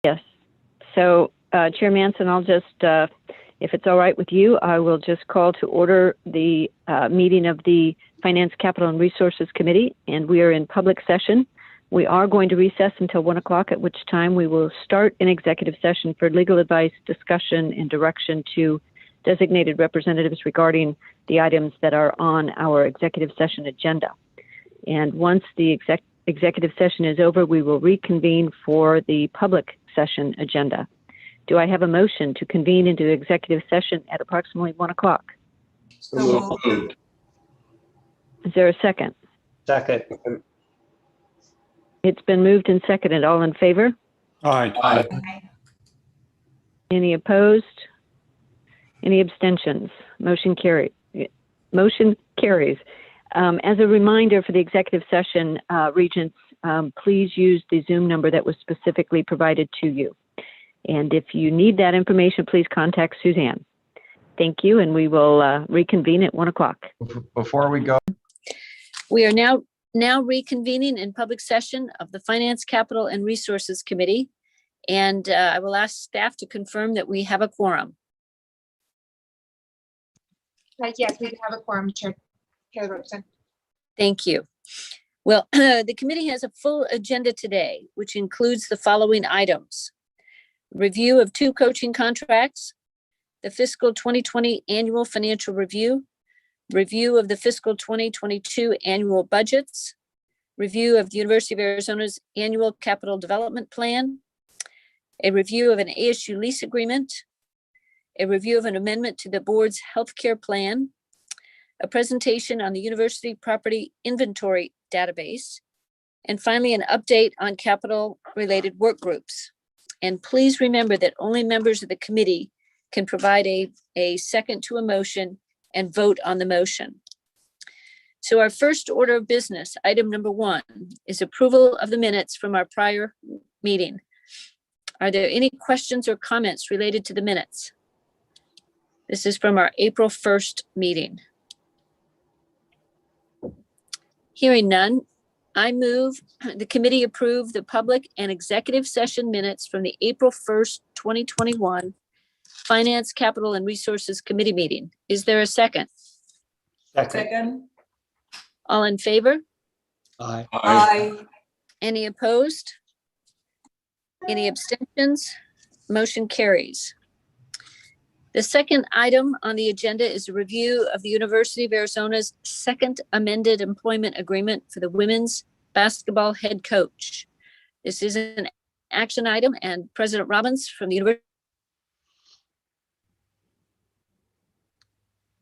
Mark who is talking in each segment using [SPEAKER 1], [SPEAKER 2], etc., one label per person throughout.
[SPEAKER 1] Yes. So, Chair Manson, I'll just, if it's all right with you, I will just call to order the meeting of the Finance, Capital, and Resources Committee, and we are in public session. We are going to recess until 1 o'clock, at which time we will start an executive session for legal advice, discussion, and direction to designated representatives regarding the items that are on our executive session agenda. And once the executive session is over, we will reconvene for the public session agenda. Do I have a motion to convene into executive session at approximately 1 o'clock?
[SPEAKER 2] So moved.
[SPEAKER 1] Is there a second?
[SPEAKER 2] Second.
[SPEAKER 1] It's been moved and seconded. All in favor?
[SPEAKER 2] Aye.
[SPEAKER 1] Any opposed? Any abstentions? Motion carries. As a reminder for the executive session, Regents, please use the Zoom number that was specifically provided to you. And if you need that information, please contact Suzanne. Thank you, and we will reconvene at 1 o'clock.
[SPEAKER 3] Before we go,
[SPEAKER 4] We are now reconvening in public session of the Finance, Capital, and Resources Committee. And I will ask staff to confirm that we have a quorum.
[SPEAKER 5] Yes, we do have a quorum, Chair Robertson.
[SPEAKER 4] Thank you. Well, the committee has a full agenda today, which includes the following items: review of 2 coaching contracts, the fiscal 2020 annual financial review, review of the fiscal 2022 annual budgets, review of the University of Arizona's annual capital development plan, a review of an ASU lease agreement, a review of an amendment to the board's healthcare plan, a presentation on the university property inventory database, and finally, an update on capital-related work groups. And please remember that only members of the committee can provide a second to a motion and vote on the motion. So our first order of business, item number 1, is approval of the minutes from our prior meeting. Are there any questions or comments related to the minutes? This is from our April 1st meeting. Hearing none, I move the committee approve the public and executive session minutes from the April 1st, 2021 Finance, Capital, and Resources Committee meeting. Is there a second?
[SPEAKER 2] Second.
[SPEAKER 4] All in favor?
[SPEAKER 2] Aye.
[SPEAKER 4] Any opposed? Any abstentions? Motion carries. The second item on the agenda is a review of the University of Arizona's second amended employment agreement for the women's basketball head coach. This is an action item, and President Robbins from the University.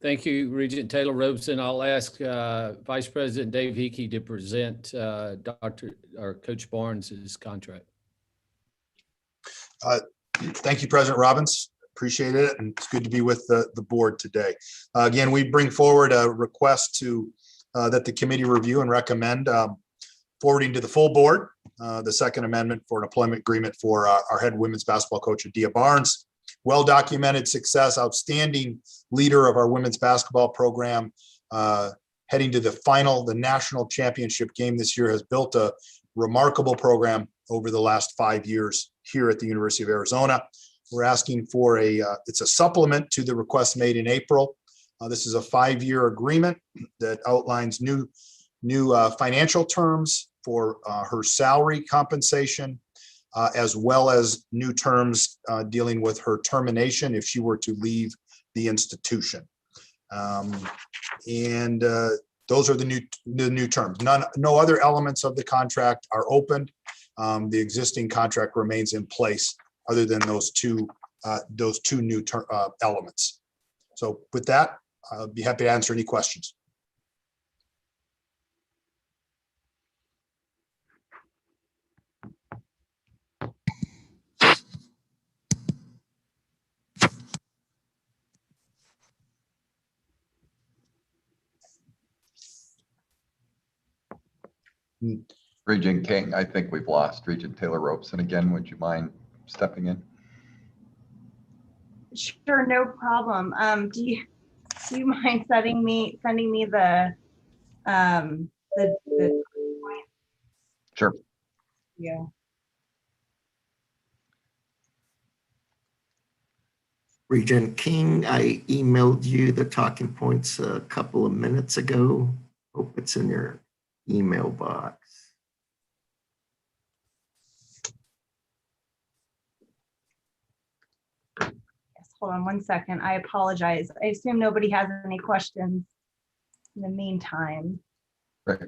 [SPEAKER 6] Thank you, Regent Taylor Robeson. I'll ask Vice President Dave Hickey to present Coach Barnes' contract.
[SPEAKER 7] Thank you, President Robbins. Appreciate it, and it's good to be with the board today. Again, we bring forward a request to that the committee review and recommend forwarding to the full board the second amendment for an employment agreement for our head women's basketball coach, Adia Barnes. Well-documented success, outstanding leader of our women's basketball program, heading to the national championship game this year, has built a remarkable program over the last 5 years here at the University of Arizona. We're asking for it's a supplement to the request made in April. This is a 5-year agreement that outlines new financial terms for her salary compensation, as well as new terms dealing with her termination if she were to leave the institution. Those are the new terms. No other elements of the contract are opened. The existing contract remains in place, other than those two new elements. So with that, I'll be happy to answer any questions.
[SPEAKER 3] Regent King, I think we've lost Regent Taylor Robeson again. Would you mind stepping in?
[SPEAKER 5] Sure, no problem. Do you mind sending me the
[SPEAKER 3] Sure.
[SPEAKER 5] Yeah.
[SPEAKER 8] Regent King, I emailed you the talking points a couple of minutes ago. Hope it's in your email box.
[SPEAKER 5] Yes, hold on one second. I apologize. I assume nobody has any questions in the meantime.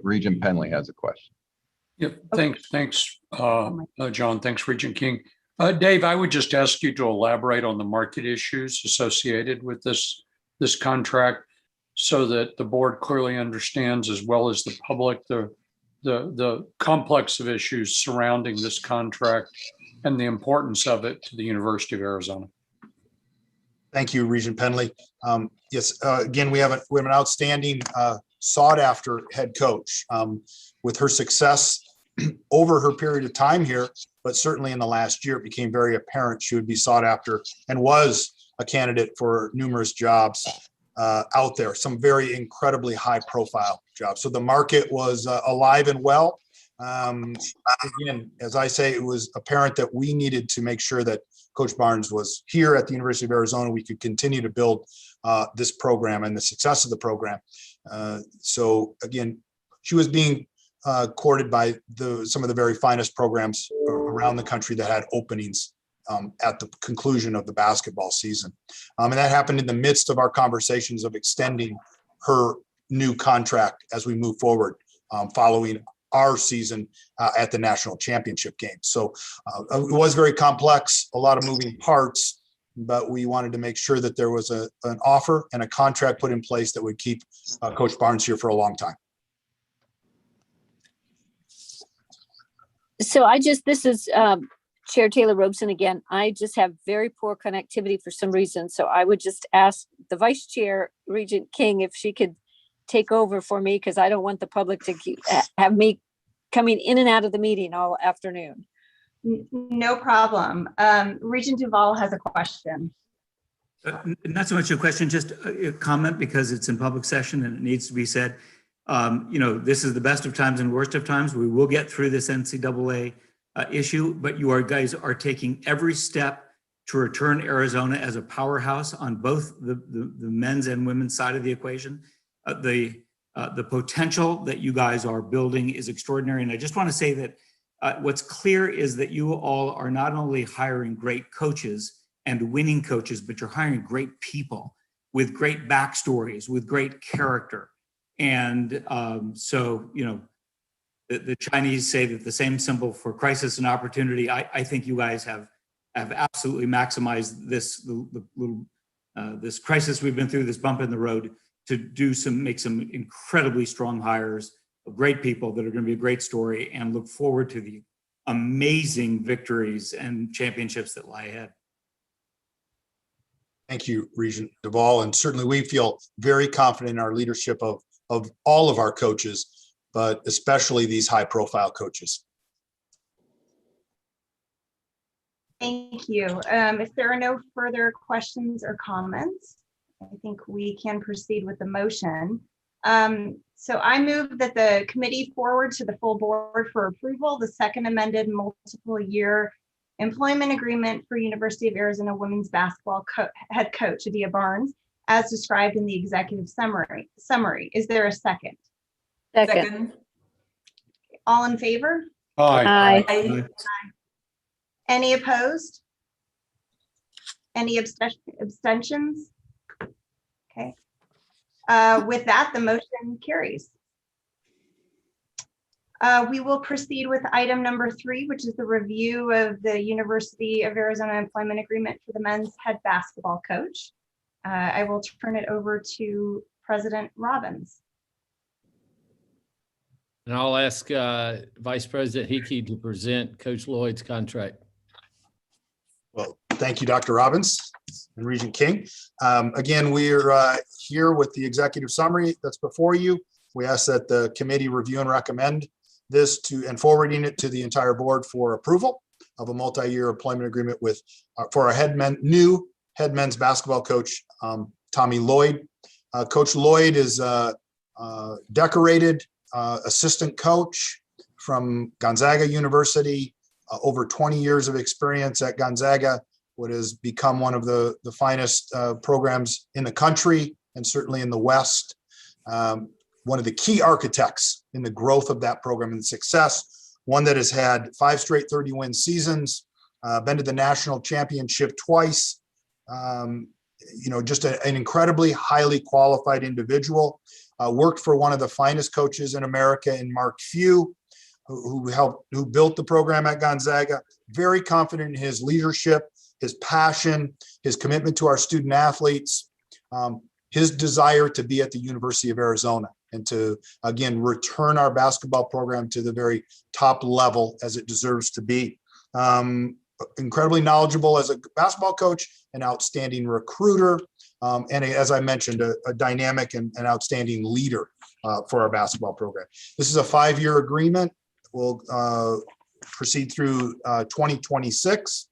[SPEAKER 3] Regent Penley has a question.
[SPEAKER 2] Yep, thanks, John. Thanks, Regent King. Dave, I would just ask you to elaborate on the market issues associated with this contract so that the board clearly understands, as well as the public, the complex of issues surrounding this contract and the importance of it to the University of Arizona.
[SPEAKER 7] Thank you, Regent Penley. Yes, again, we have an outstanding sought after head coach with her success over her period of time here, but certainly in the last year, it became very apparent she would be sought after and was a candidate for numerous jobs out there, some very incredibly high profile jobs. So the market was alive and well. Again, as I say, it was apparent that we needed to make sure that Coach Barnes was here at the University of Arizona. We could continue to build this program and the success of the program. So again, she was being courted by some of the very finest programs around the country that had openings at the conclusion of the basketball season. And that happened in the midst of our conversations of extending her new contract as we move forward following our season at the national championship game. So it was very complex, a lot of moving parts, but we wanted to make sure that there was an offer and a contract put in place that would keep Coach Barnes here for a long time.
[SPEAKER 4] So this is Chair Taylor Robeson again. I just have very poor connectivity for some reason. So I would just ask the Vice Chair, Regent King, if she could take over for me, because I don't want the public to have me coming in and out of the meeting all afternoon.
[SPEAKER 5] No problem. Regent Duvall has a question.
[SPEAKER 9] Not so much a question, just a comment, because it's in public session and it needs to be said. This is the best of times and worst of times. We will get through this NCAA issue, but you guys are taking every step to return Arizona as a powerhouse on both the men's and women's side of the equation. The potential that you guys are building is extraordinary. And I just want to say that what's clear is that you all are not only hiring great coaches and winning coaches, but you're hiring great people with great backstories, with great character. And the Chinese say that the same symbol for crisis and opportunity. I think you guys have absolutely maximized this crisis we've been through, this bump in the road, to make some incredibly strong hires of great people that are going to be a great story, and look forward to the amazing victories and championships that lie ahead.
[SPEAKER 7] Thank you, Regent Duvall. And certainly we feel very confident in our leadership of all of our coaches, but especially these high profile coaches.
[SPEAKER 5] Thank you. If there are no further questions or comments, I think we can proceed with the motion. So I move that the committee forward to the full board for approval the second amended multiple year employment agreement for University of Arizona women's basketball head coach Adia Barnes, as described in the executive summary. Is there a second?
[SPEAKER 4] Second.
[SPEAKER 5] All in favor?
[SPEAKER 2] Aye.
[SPEAKER 4] Aye.
[SPEAKER 5] Any opposed? Any abstentions? Okay. With that, the motion carries. We will proceed with item number 3, which is the review of the University of Arizona employment agreement for the men's head basketball coach. I will turn it over to President Robbins.
[SPEAKER 6] And I'll ask Vice President Hickey to present Coach Lloyd's contract.
[SPEAKER 7] Well, thank you, Dr. Robbins and Regent King. Again, we're here with the executive summary that's before you. We ask that the committee review and recommend this and forwarding it to the entire board for approval of a multi-year employment agreement with for our new head men's basketball coach, Tommy Lloyd. Coach Lloyd is a decorated assistant coach from Gonzaga University, over 20 years of experience at Gonzaga, what has become one of the finest programs in the country and certainly in the West. One of the key architects in the growth of that program and success, one that has had 5 straight 30-win seasons, been to the national championship twice. Just an incredibly highly qualified individual. Worked for one of the finest coaches in America in Mark Few, who built the program at Gonzaga. Very confident in his leadership, his passion, his commitment to our student athletes, his desire to be at the University of Arizona and to, again, return our basketball program to the very top level as it deserves to be. Incredibly knowledgeable as a basketball coach, an outstanding recruiter, and as I mentioned, a dynamic and an outstanding leader for our basketball program. This is a 5-year agreement. We'll proceed through 2026.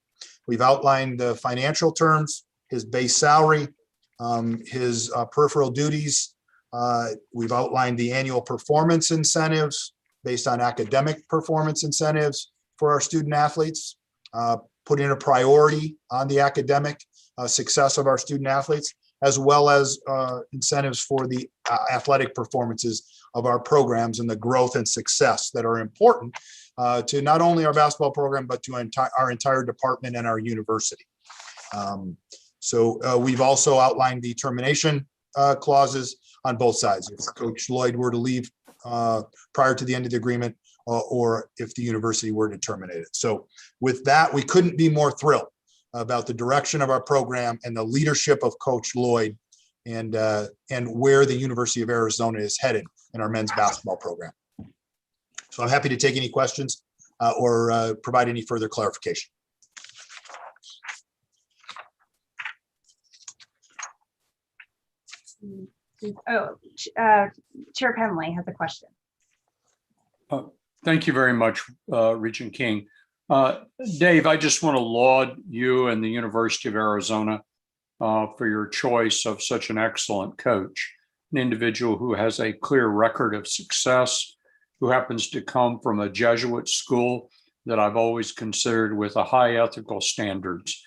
[SPEAKER 7] We've outlined the financial terms, his base salary, his peripheral duties. We've outlined the annual performance incentives based on academic performance incentives for our student athletes, put in a priority on the academic success of our student athletes, as well as incentives for the athletic performances of our programs and the growth and success that are important to not only our basketball program, but to our entire department and our university. So we've also outlined the termination clauses on both sides. If Coach Lloyd were to leave prior to the end of the agreement, or if the university were to terminate it. So with that, we couldn't be more thrilled about the direction of our program and the leadership of Coach Lloyd and where the University of Arizona is headed in our men's basketball program. So I'm happy to take any questions or provide any further clarification.
[SPEAKER 5] Chair Penley has a question.
[SPEAKER 2] Thank you very much, Regent King. Dave, I just want to laud you and the University of Arizona for your choice of such an excellent coach, an individual who has a clear record of success, who happens to come from a Jesuit school that I've always considered with a high ethical standards.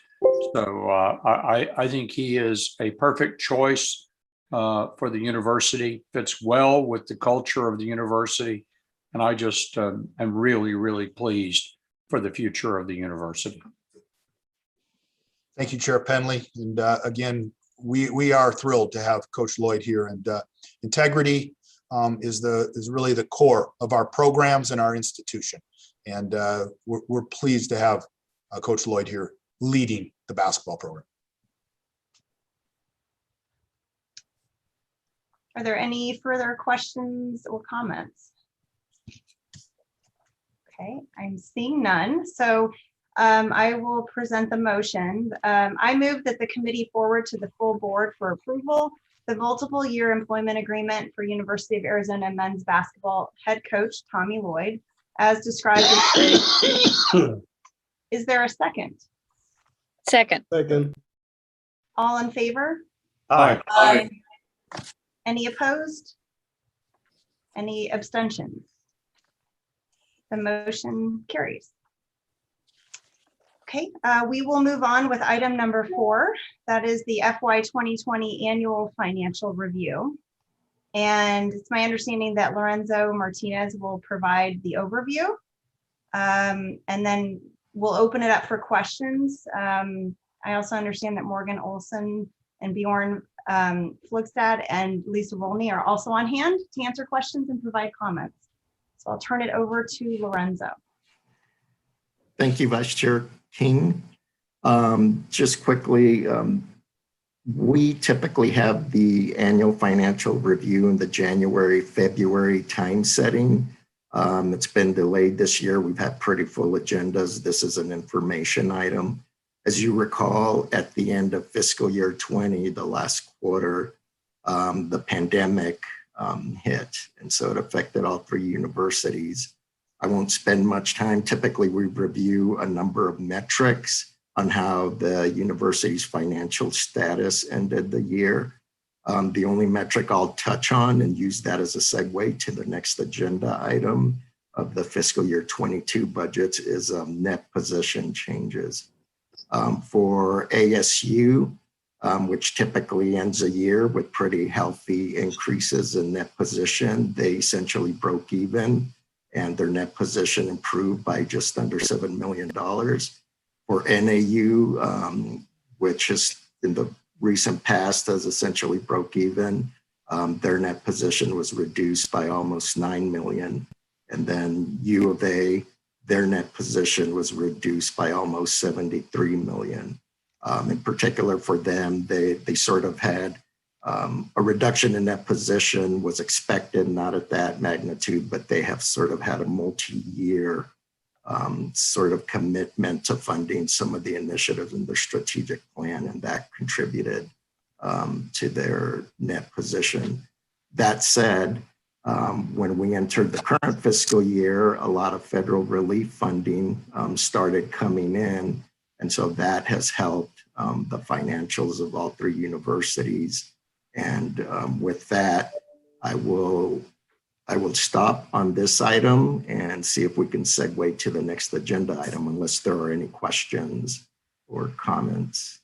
[SPEAKER 2] So I think he is a perfect choice for the university, fits well with the culture of the university. And I just am really, really pleased for the future of the university.
[SPEAKER 7] Thank you, Chair Penley. And again, we are thrilled to have Coach Lloyd here. And integrity is really the core of our programs and our institution. And we're pleased to have Coach Lloyd here leading the basketball program.
[SPEAKER 5] Are there any further questions or comments? Okay, I'm seeing none. So I will present the motion. I move that the committee forward to the full board for approval the multiple year employment agreement for University of Arizona men's basketball head coach Tommy Lloyd as described. Is there a second?
[SPEAKER 4] Second.
[SPEAKER 5] All in favor?
[SPEAKER 2] Aye.
[SPEAKER 5] Aye. Any opposed? Any abstentions? The motion carries. Okay, we will move on with item number 4. That is the FY 2020 annual financial review. And it's my understanding that Lorenzo Martinez will provide the overview. And then we'll open it up for questions. I also understand that Morgan Olson and Bjorn Flugstad and Lisa Volney are also on hand to answer questions and provide comments. So I'll turn it over to Lorenzo.
[SPEAKER 8] Thank you, Vice Chair King. Just quickly, we typically have the annual financial review in the January-February time setting. It's been delayed this year. We've had pretty full agendas. This is an information item. As you recall, at the end of fiscal year 20, the last quarter, the pandemic hit, and so it affected all 3 universities. I won't spend much time. Typically, we review a number of metrics on how the university's financial status ended the year. The only metric I'll touch on and use that as a segue to the next agenda item of the fiscal year 22 budgets is net position changes. For ASU, which typically ends a year with pretty healthy increases in net position, they essentially broke even and their net position improved by just under $7 million. For NAU, which is in the recent past has essentially broke even, their net position was reduced by almost 9 million. And then U of A, their net position was reduced by almost 73 million. In particular for them, they sort of had a reduction in net position was expected, not at that magnitude, but they have sort of had a multi-year sort of commitment to funding some of the initiatives in their strategic plan, and that contributed to their net position. That said, when we entered the current fiscal year, a lot of federal relief funding started coming in. And so that has helped the financials of all three universities. And with that, I will stop on this item and see if we can segue to the next agenda item, unless there are any questions or comments.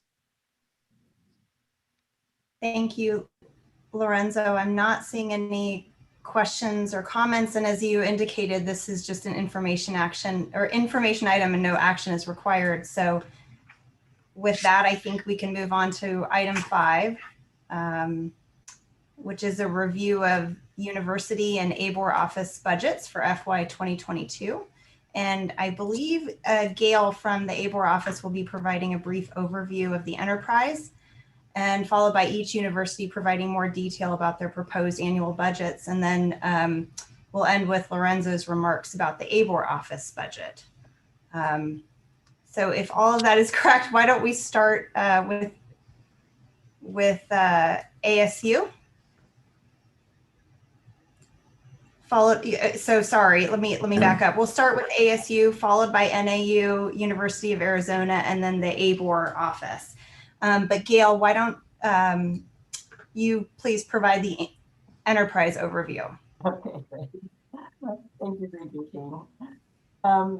[SPEAKER 5] Thank you, Lorenzo. I'm not seeing any questions or comments. And as you indicated, this is just an information item and no action is required. So with that, I think we can move on to item 5, which is a review of university and ABOR office budgets for FY 2022. And I believe Gail from the ABOR office will be providing a brief overview of the enterprise, and followed by each university providing more detail about their proposed annual budgets. And then we'll end with Lorenzo's remarks about the ABOR office budget. So if all of that is correct, why don't we start with ASU? Sorry, let me back up. We'll start with ASU, followed by NAU, University of Arizona, and then the ABOR office. But Gail, why don't you please provide the enterprise overview?
[SPEAKER 10] Okay, great. Thank you, Regent King.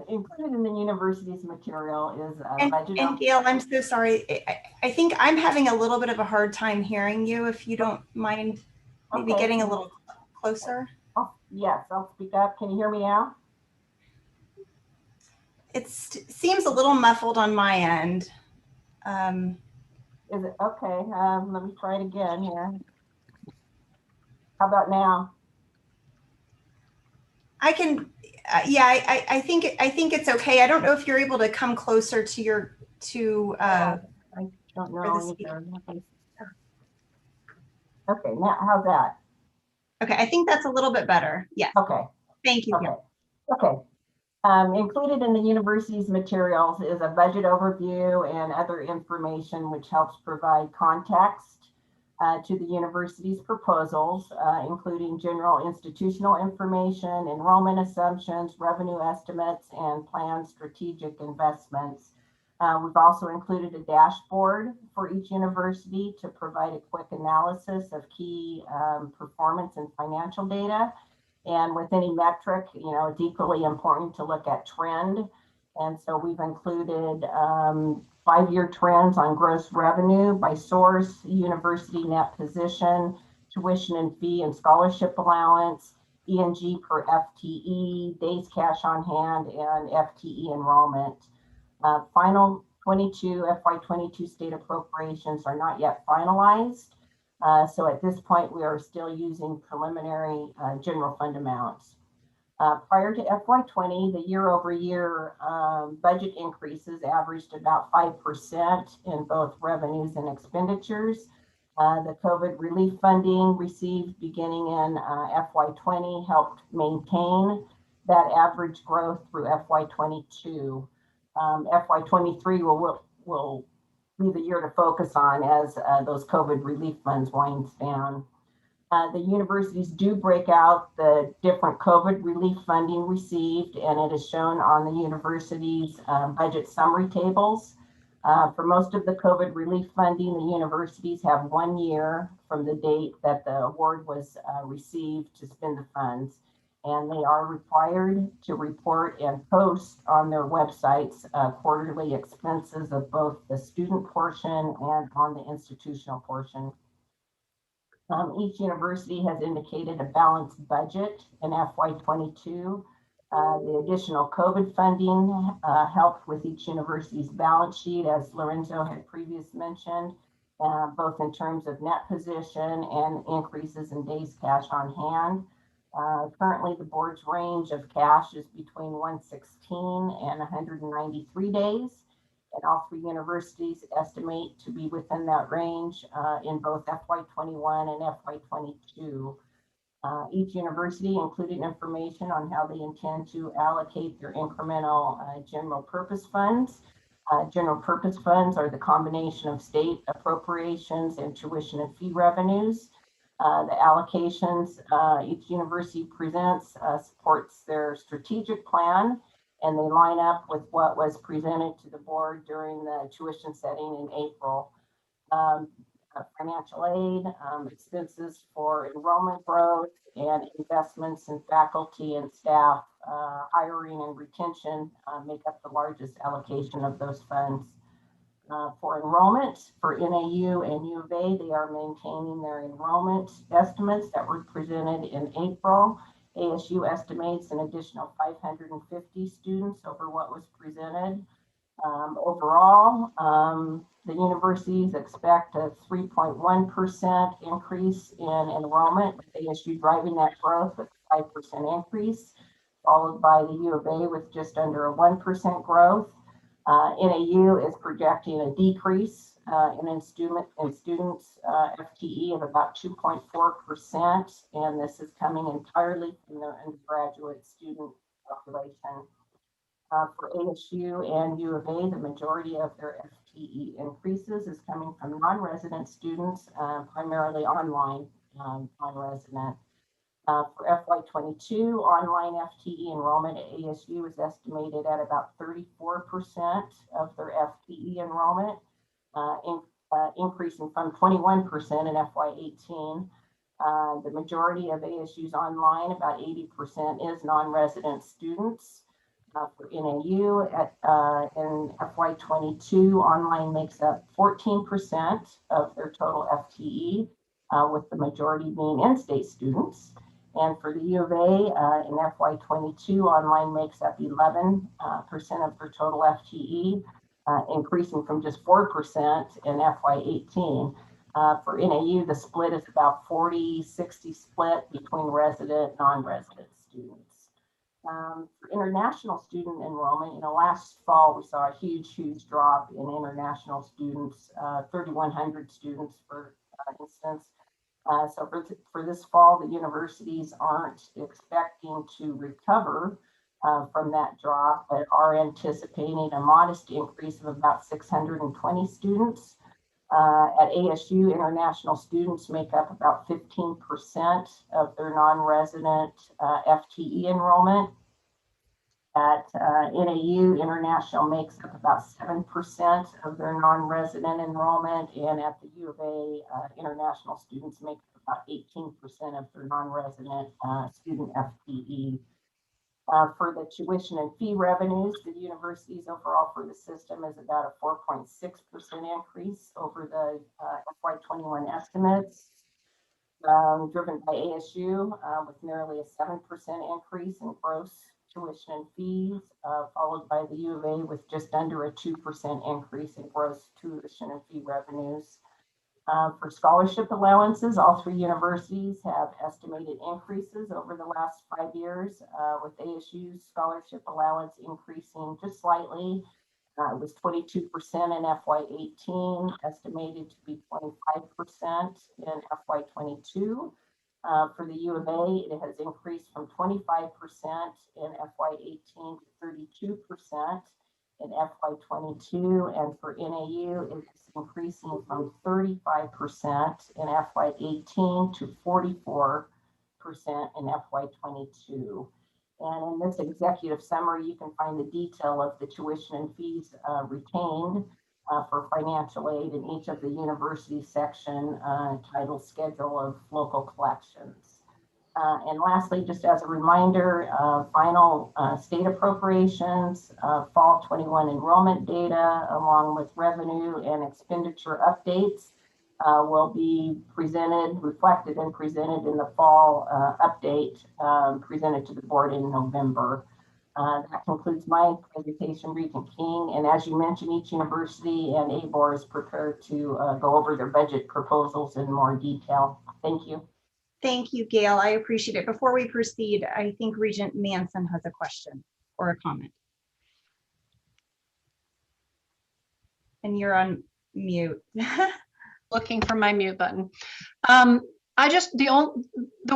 [SPEAKER 10] Included in the university's material is a budget.
[SPEAKER 5] And Gail, I'm so sorry. I think I'm having a little bit of a hard time hearing you. If you don't mind maybe getting a little closer.
[SPEAKER 10] Oh, yes, I'll speak up. Can you hear me now?
[SPEAKER 5] It seems a little muffled on my end.
[SPEAKER 10] Is it okay? Let me try it again here. How about now?
[SPEAKER 5] I can, yeah, I think it's okay. I don't know if you're able to come closer to your
[SPEAKER 10] I don't know either. Okay, now how's that?
[SPEAKER 5] Okay, I think that's a little bit better. Yeah.
[SPEAKER 10] Okay.
[SPEAKER 5] Thank you.
[SPEAKER 10] Okay. Okay. Included in the university's materials is a budget overview and other information which helps provide context to the university's proposals, including general institutional information, enrollment assumptions, revenue estimates, and planned strategic investments. We've also included a dashboard for each university to provide a quick analysis of key performance and financial data. And with any metric, it's equally important to look at trend. And so we've included 5-year trends on gross revenue by source, university net position, tuition and fee and scholarship allowance, E&G per FTE, days cash on hand, and FTE enrollment. Final FY22 state appropriations are not yet finalized. So at this point, we are still using preliminary general fund amounts. Prior to FY20, the year-over-year budget increases averaged about 5% in both revenues and expenditures. The COVID relief funding received beginning in FY20 helped maintain that average growth through FY22. FY23 will be the year to focus on as those COVID relief funds winds down. The universities do break out the different COVID relief funding received, and it is shown on the university's budget summary tables. For most of the COVID relief funding, the universities have 1 year from the date that the award was received to spend the funds. and they are required to report and post on their websites quarterly expenses of both the student portion and on the institutional portion. Each university has indicated a balanced budget in FY22. The additional COVID funding helped with each university's balance sheet, as Lorenzo had previously mentioned, both in terms of net position and increases in days cash on hand. Currently, the board's range of cash is between 116 and 193 days. And all three universities estimate to be within that range in both FY21 and FY22. Each university included information on how they intend to allocate their incremental general purpose funds. General purpose funds are the combination of state appropriations and tuition and fee revenues. The allocations each university presents supports their strategic plan, and they line up with what was presented to the board during the tuition setting in April. Financial aid, expenses for enrollment growth, and investments in faculty and staff, hiring and retention make up the largest allocation of those funds. For enrollment, for NAU and U of A, they are maintaining their enrollment estimates that were presented in April. ASU estimates an additional 550 students over what was presented. Overall, the universities expect a 3.1% increase in enrollment, with ASU driving that growth with a 5% increase, followed by the U of A with just under a 1% growth. NAU is projecting a decrease in students FTE of about 2.4%, and this is coming entirely from their undergraduate student population. For ASU and U of A, the majority of their FTE increases is coming from non-resident students, primarily online non-resident. For FY22, online FTE enrollment at ASU is estimated at about 34% of their FTE enrollment, increasing from 21% in FY18. The majority of ASU's online, about 80%, is non-resident students. For NAU in FY22, online makes up 14% of their total FTE, with the majority being in-state students. And for the U of A in FY22, online makes up 11% of their total FTE, increasing from just 4% in FY18. For NAU, the split is about 40-60 split between resident and non-resident students. For international student enrollment, last fall we saw a huge drop in international students, 3,100 students for instance. So for this fall, the universities aren't expecting to recover from that drop, but are anticipating a modest increase of about 620 students. At ASU, international students make up about 15% of their non-resident FTE enrollment. At NAU, international makes up about 7% of their non-resident enrollment, and at the U of A, international students make up about 18% of their non-resident student FTE. For the tuition and fee revenues, the universities overall for the system is about a 4.6% increase over the FY21 estimates, driven by ASU with nearly a 7% increase in gross tuition and fees, followed by the U of A with just under a 2% increase in gross tuition and fee revenues. For scholarship allowances, all three universities have estimated increases over the last 5 years, with ASU's scholarship allowance increasing just slightly. It was 22% in FY18, estimated to be 25% in FY22. For the U of A, it has increased from 25% in FY18 to 32% in FY22, and for NAU, it's increasing from 35% in FY18 to 44% in FY22. And in this executive summary, you can find the detail of the tuition and fees retained for financial aid in each of the university section titled Schedule of Local Collections. And lastly, just as a reminder, final state appropriations, fall 21 enrollment data, along with revenue and expenditure updates, will be reflected and presented in the fall update presented to the board in November. That concludes my presentation, Regent King. And as you mentioned, each university and ABOR is prepared to go over their budget proposals in more detail. Thank you.
[SPEAKER 5] Thank you, Gail. I appreciate it. Before we proceed, I think Regent Manson has a question or a comment. And you're on mute.
[SPEAKER 11] Looking for my mute button. The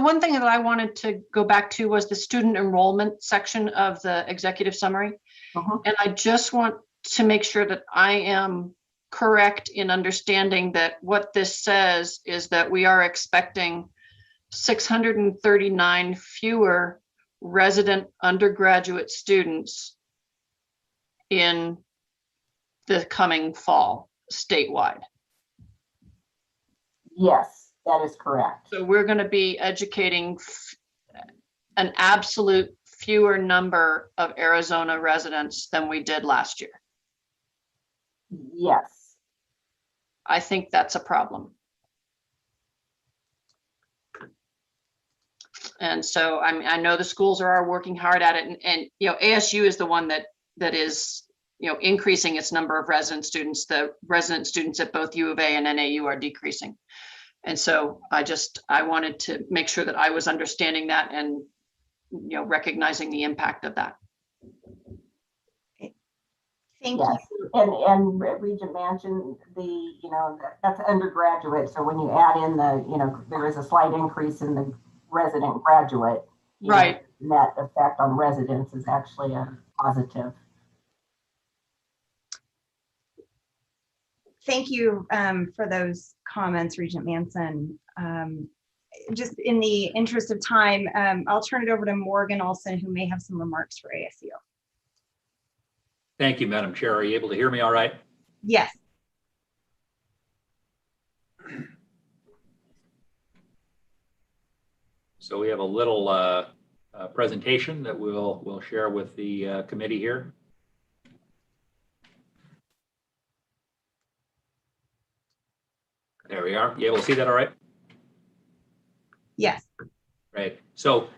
[SPEAKER 11] one thing that I wanted to go back to was the student enrollment section of the executive summary. And I just want to make sure that I am correct in understanding that what this says is that we are expecting 639 fewer resident undergraduate students in the coming fall statewide.
[SPEAKER 10] Yes, that is correct.
[SPEAKER 11] So we're going to be educating an absolute fewer number of Arizona residents than we did last year.
[SPEAKER 10] Yes.
[SPEAKER 11] I think that's a problem. And so I know the schools are working hard at it, and you know, ASU is the one that is, you know, increasing its number of resident students. The resident students at both U of A and NAU are decreasing. And so I wanted to make sure that I was understanding that and, you know, recognizing the impact of that.
[SPEAKER 5] Thank
[SPEAKER 10] yes.
[SPEAKER 5] you.
[SPEAKER 10] And Regent mentioned that's undergraduate. So when you add in there is a slight increase in the resident graduate,
[SPEAKER 11] right?
[SPEAKER 10] Net effect on residents is actually a positive.
[SPEAKER 5] Thank you for those comments, Regent Manson. Just in the interest of time, I'll turn it over to Morgan Olson, who may have some remarks for ASU.
[SPEAKER 12] Thank you, Madam Chair. Are you able to hear me all right?
[SPEAKER 5] Yes.
[SPEAKER 12] So we have a little presentation that we'll share with the committee here. There we are. You able to see that all right?
[SPEAKER 5] Yes.
[SPEAKER 12] Right. So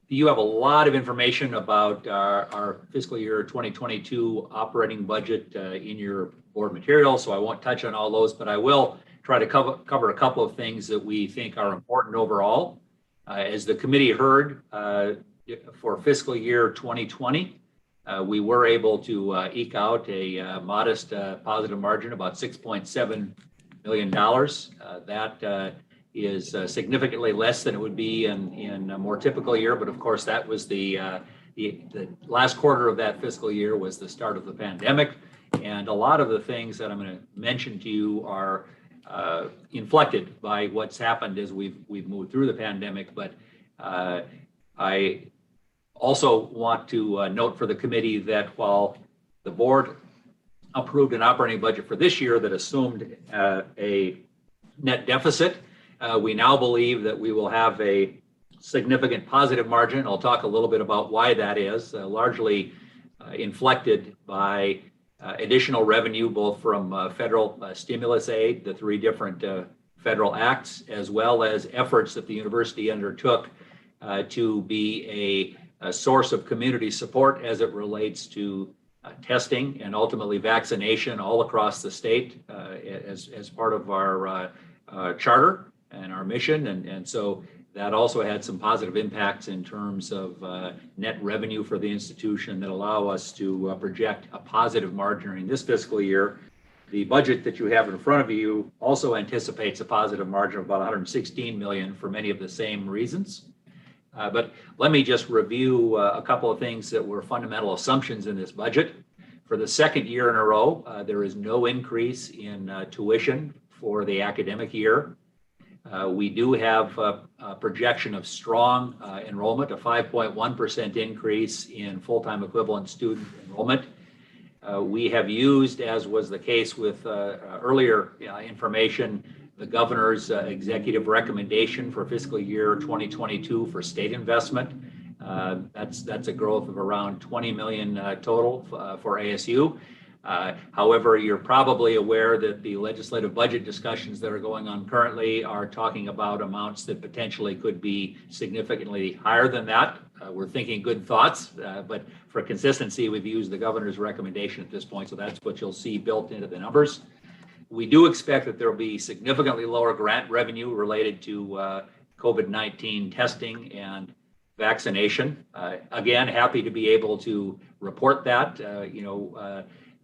[SPEAKER 12] you have a lot of information about our fiscal year 2022 operating budget in your board material, so I won't touch on all those, but I will try to cover a couple of things that we think are important overall. As the committee heard, for fiscal year 2020, we were able to eke out a modest positive margin, about $6.7 million. That is significantly less than it would be in a more typical year, but of course that was the last quarter of that fiscal year was the start of the pandemic, and a lot of the things that I'm going to mention to you are inflected by what's happened as we've moved through the pandemic. But I also want to note for the committee that while the board approved an operating budget for this year that assumed a net deficit, we now believe that we will have a significant positive margin. I'll talk a little bit about why that is, largely inflected by additional revenue, both from federal stimulus aid, the 3 different federal acts, as well as efforts that the university undertook to be a source of community support as it relates to testing and ultimately vaccination all across the state as part of our charter and our mission. And so that also had some positive impacts in terms of net revenue for the institution that allow us to project a positive margin during this fiscal year. The budget that you have in front of you also anticipates a positive margin of about $116 million for many of the same reasons. But let me just review a couple of things that were fundamental assumptions in this budget. For the second year in a row, there is no increase in tuition for the academic year. We do have a projection of strong enrollment, a 5.1% increase in full-time equivalent student enrollment. We have used, as was the case with earlier information, the governor's executive recommendation for fiscal year 2022 for state investment. That's a growth of around 20 million total for ASU. However, you're probably aware that the legislative budget discussions that are going on currently are talking about amounts that potentially could be significantly higher than that. We're thinking good thoughts, but for consistency, we've used the governor's recommendation at this point, so that's what you'll see built into the numbers. We do expect that there will be significantly lower grant revenue related to COVID-19 testing and vaccination. Again, happy to be able to report that.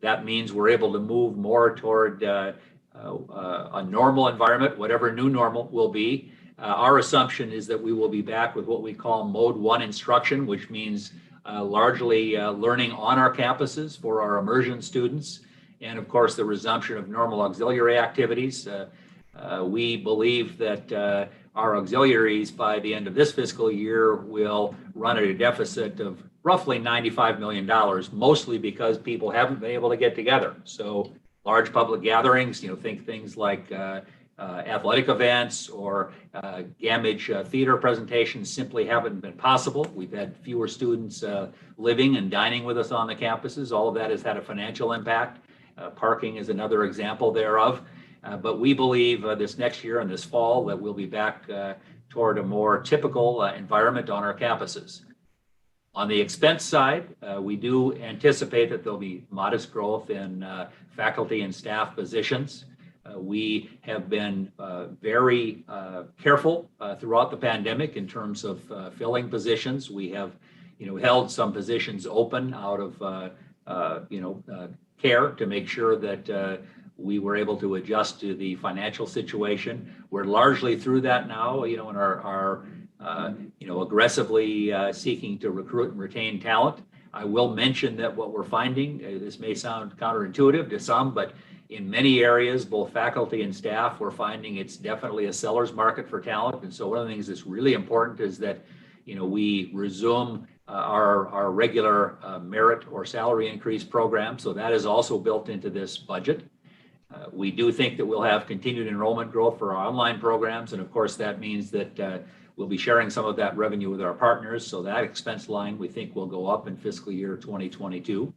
[SPEAKER 12] That means we're able to move more toward a normal environment, whatever new normal will be. Our assumption is that we will be back with what we call mode 1 instruction, which means largely learning on our campuses for our immersion students, and of course the resumption of normal auxiliary activities. We believe that our auxiliaries by the end of this fiscal year will run at a deficit of roughly $95 million, mostly because people haven't been able to get together. So large public gatherings, think things like athletic events or Gamage theater presentations simply haven't been possible. We've had fewer students living and dining with us on the campuses. All of that has had a financial impact. Parking is another example thereof. But we believe this next year and this fall that we'll be back toward a more typical environment on our campuses. On the expense side, we do anticipate that there'll be modest growth in faculty and staff positions. We have been very careful throughout the pandemic in terms of filling positions. We have, held some positions open out of, care to make sure that we were able to adjust to the financial situation. We're largely through that now, and are aggressively seeking to recruit and retain talent. I will mention that what we're finding, this may sound counterintuitive to some, but in many areas, both faculty and staff, we're finding it's definitely a seller's market for talent. And so one of the things that's really important is that, we resume our regular merit or salary increase program. So that is also built into this budget. We do think that we'll have continued enrollment growth for our online programs. And of course, that means that we'll be sharing some of that revenue with our partners. So that expense line, we think, will go up in fiscal year 2022.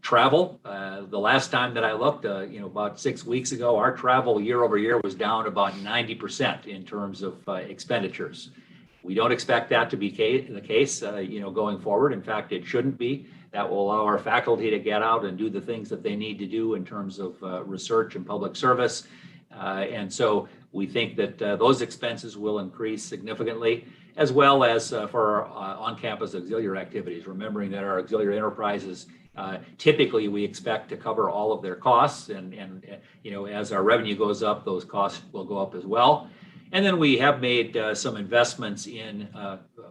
[SPEAKER 12] Travel, the last time that I looked, about 6 weeks ago, our travel year over year was down about 90% in terms of expenditures. We don't expect that to be the case, going forward. In fact, it shouldn't be. That will allow our faculty to get out and do the things that they need to do in terms of research and public service. And so we think that those expenses will increase significantly, as well as for our on-campus auxiliary activities, remembering that our auxiliary enterprises, typically we expect to cover all of their costs. And as our revenue goes up, those costs will go up as well. And then we have made some investments in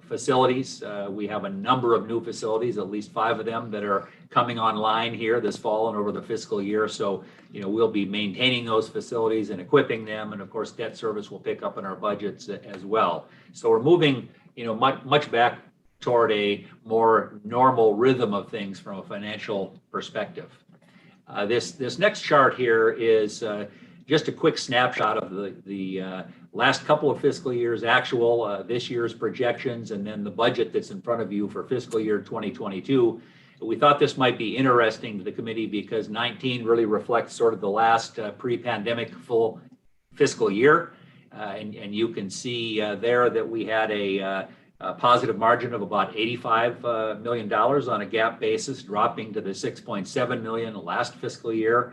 [SPEAKER 12] facilities. We have a number of new facilities, at least 5 of them that are coming online here this fall and over the fiscal year. So, we'll be maintaining those facilities and equipping them. And of course, debt service will pick up in our budgets as well. So we're moving, much back toward a more normal rhythm of things from a financial perspective. This next chart here is just a quick snapshot of the last couple of fiscal years actual, this year's projections, and then the budget that's in front of you for fiscal year 2022. We thought this might be interesting to the committee because 19 really reflects sort of the last pre-pandemic full fiscal year. And you can see there that we had a positive margin of about $85 million on a GAAP basis, dropping to the $6.7 million last fiscal year.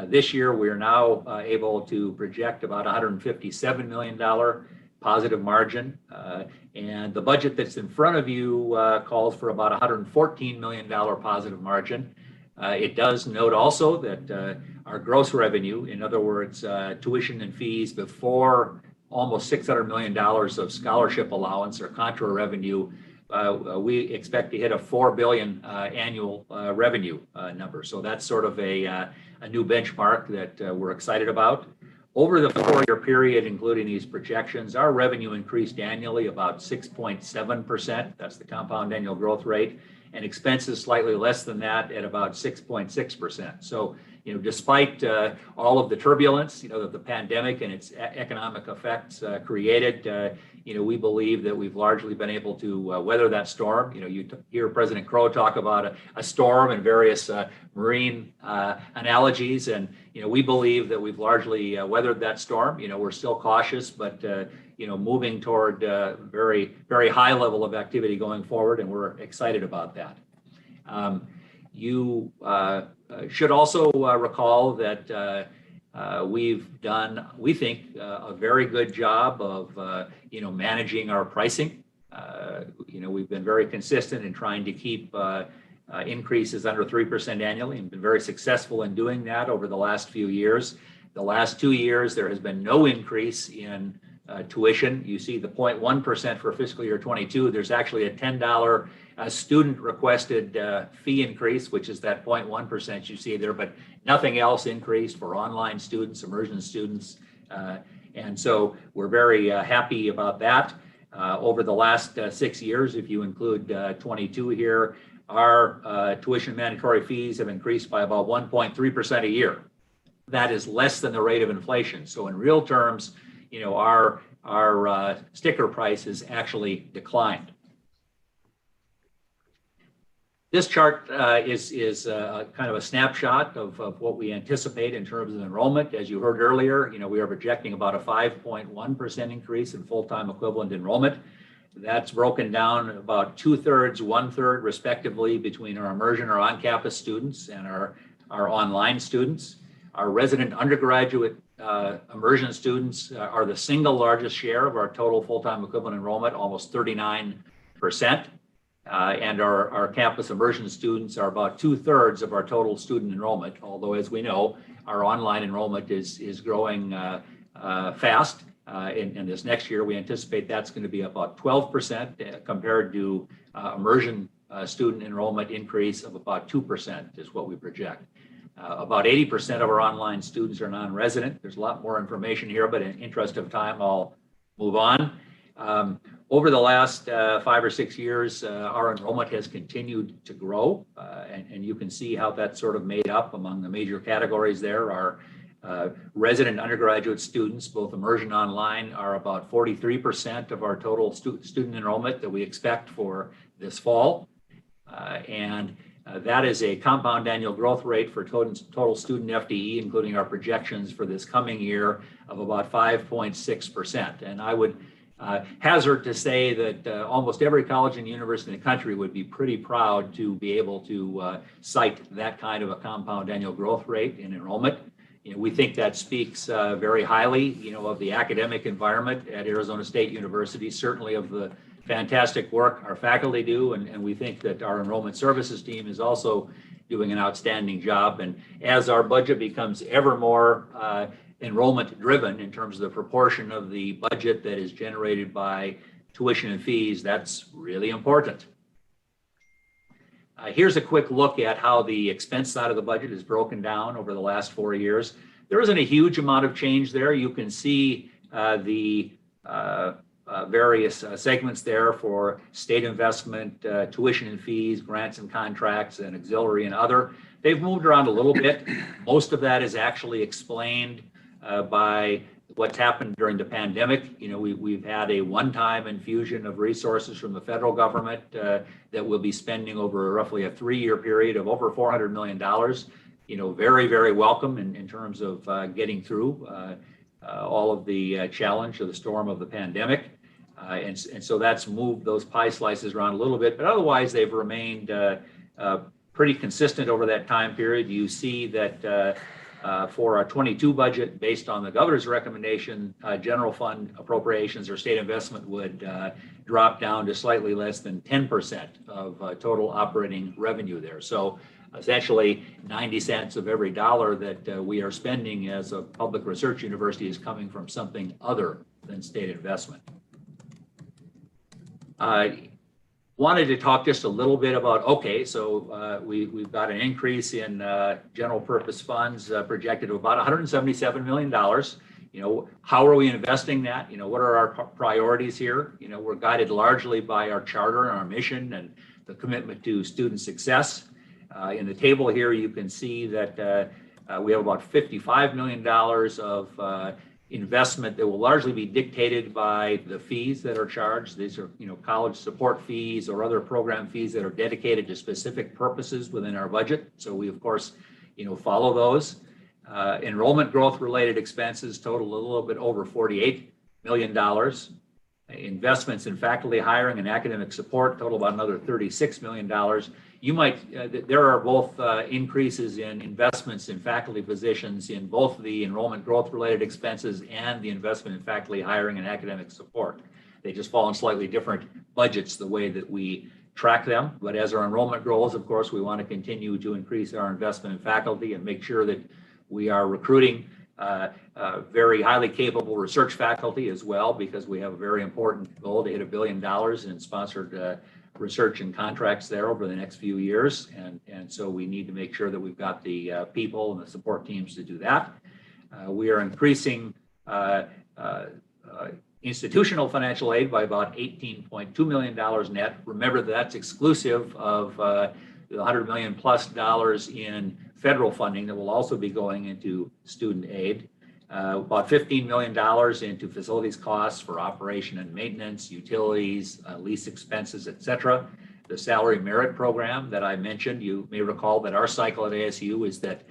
[SPEAKER 12] This year, we are now able to project about $157 million positive margin. And the budget that's in front of you calls for about $114 million positive margin. It does note also that our gross revenue, in other words, tuition and fees before almost $600 million of scholarship allowance or contra revenue, we expect to hit a $4 billion annual revenue number. So that's sort of a new benchmark that we're excited about. Over the 4-year period, including these projections, our revenue increased annually about 6.7%. That's the compound annual growth rate. And expenses slightly less than that at about 6.6%. So, despite all of the turbulence, that the pandemic and its economic effects created, we believe that we've largely been able to weather that storm. You hear President Crow talk about a storm and various marine analogies, and we believe that we've largely weathered that storm. We're still cautious, but moving toward very, very high level of activity going forward, and we're excited about that. You should also recall that we've done, we think, a very good job of managing our pricing. We've been very consistent in trying to keep increases under 3% annually, and been very successful in doing that over the last few years. The last 2 years, there has been no increase in tuition. You see the 0.1% for fiscal year 22. There's actually a $10 student requested fee increase, which is that 0.1% you see there, but nothing else increased for online students, immersion students. And so we're very happy about that. Over the last 6 years, if you include 22 here, our tuition mandatory fees have increased by about 1.3% a year. That is less than the rate of inflation. So in real terms, our sticker price has actually declined. This chart is kind of a snapshot of what we anticipate in terms of enrollment. As you heard earlier, we are projecting about a 5.1% increase in full-time equivalent enrollment. That's broken down about 2/3, 1/3 respectively between our immersion or on-campus students and our online students. Our resident undergraduate immersion students are the single largest share of our total full-time equivalent enrollment, almost 39%. And our campus immersion students are about 2/3 of our total student enrollment, although as we know, our online enrollment is growing fast. And this next year, we anticipate that's going to be about 12% compared to immersion student enrollment increase of about 2% is what we project. About 80% of our online students are non-resident. There's a lot more information here, but in interest of time, I'll move on. Over the last 5 or 6 years, our enrollment has continued to grow, and you can see how that's sort of made up among the major categories there. Our resident undergraduate students, both immersion and online, are about 43% of our total student enrollment that we expect for this fall. And that is a compound annual growth rate for total student FTE, including our projections for this coming year, of about 5.6%. And I would hazard to say that almost every college and university in the country would be pretty proud to be able to cite that kind of a compound annual growth rate in enrollment. We think that speaks very highly, of the academic environment at Arizona State University, certainly of the fantastic work our faculty do, and we think that our enrollment services team is also doing an outstanding job. And as our budget becomes ever more enrollment driven in terms of the proportion of the budget that is generated by tuition and fees, that's really important. Here's a quick look at how the expense side of the budget is broken down over the last 4 years. There isn't a huge amount of change there. You can see the various segments there for state investment, tuition and fees, grants and contracts, and auxiliary and other. They've moved around a little bit. Most of that is actually explained by what's happened during the pandemic. We've had a one-time infusion of resources from the federal government that we'll be spending over roughly a 3-year period of over $400 million. Very, very welcome in terms of getting through all of the challenge of the storm of the pandemic. And so that's moved those pie slices around a little bit, but otherwise they've remained pretty consistent over that time period. You see that for our 22 budget, based on the governor's recommendation, general fund appropriations or state investment would drop down to slightly less than 10% of total operating revenue there. So essentially 90 cents of every dollar that we are spending as a public research university is coming from something other than state investment. Wanted to talk just a little bit about, so we've got an increase in general purpose funds projected to about $177 million. How are we investing that? What are our priorities here? We're guided largely by our charter and our mission and the commitment to student success. In the table here, you can see that We have about $55 million of investment that will largely be dictated by the fees that are charged. These are, college support fees or other program fees that are dedicated to specific purposes within our budget. So we, of course, follow those. Enrollment growth related expenses total a little bit over $48 million. Investments in faculty hiring and academic support total about another $36 million. There are both increases in investments in faculty positions in both the enrollment growth related expenses and the investment in faculty hiring and academic support. They just fall in slightly different budgets the way that we track them. But as our enrollment grows, of course, we want to continue to increase our investment in faculty and make sure that we are recruiting very highly capable research faculty as well, because we have a very important goal to hit $1 billion in sponsored research and contracts there over the next few years. And so we need to make sure that we've got the people and the support teams to do that. We are increasing institutional financial aid by about $18.2 million net. Remember, that's exclusive of the $100 million plus in federal funding that will also be going into student aid. About $15 million into facilities costs for operation and maintenance, utilities, lease expenses, et cetera. The salary merit program that I mentioned, you may recall that our cycle at ASU is that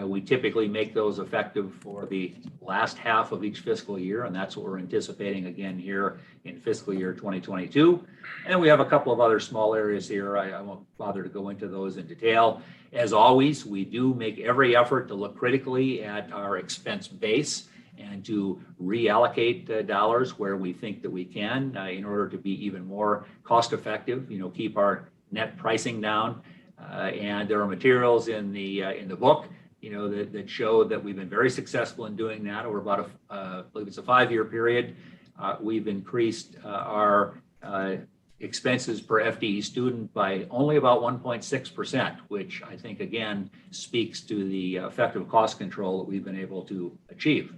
[SPEAKER 12] we typically make those effective for the last half of each fiscal year, and that's what we're anticipating again here in fiscal year 2022. And we have a couple of other small areas here. I won't bother to go into those in detail. As always, we do make every effort to look critically at our expense base and to reallocate dollars where we think that we can in order to be even more cost effective, keep our net pricing down. And there are materials in the book that show that we've been very successful in doing that over about I believe it's a 5-year period. We've increased our expenses per FTE student by only about 1.6%, which I think again speaks to the effective cost control that we've been able to achieve.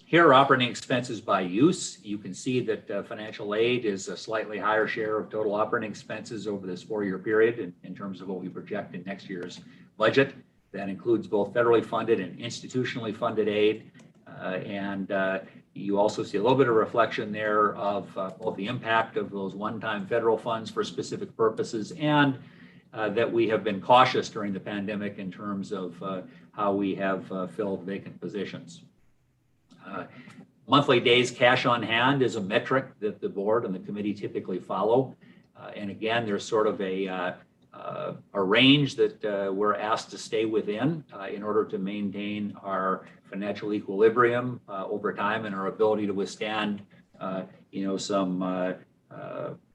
[SPEAKER 12] Here are operating expenses by use. You can see that financial aid is a slightly higher share of total operating expenses over this 4-year period in terms of what we project in next year's budget. That includes both federally funded and institutionally funded aid. And you also see a little bit of reflection there of both the impact of those one-time federal funds for specific purposes and that we have been cautious during the pandemic in terms of how we have filled vacant positions. Monthly days cash on hand is a metric that the board and the committee typically follow. And again, there's sort of a range that we're asked to stay within in order to maintain our financial equilibrium over time and our ability to withstand, some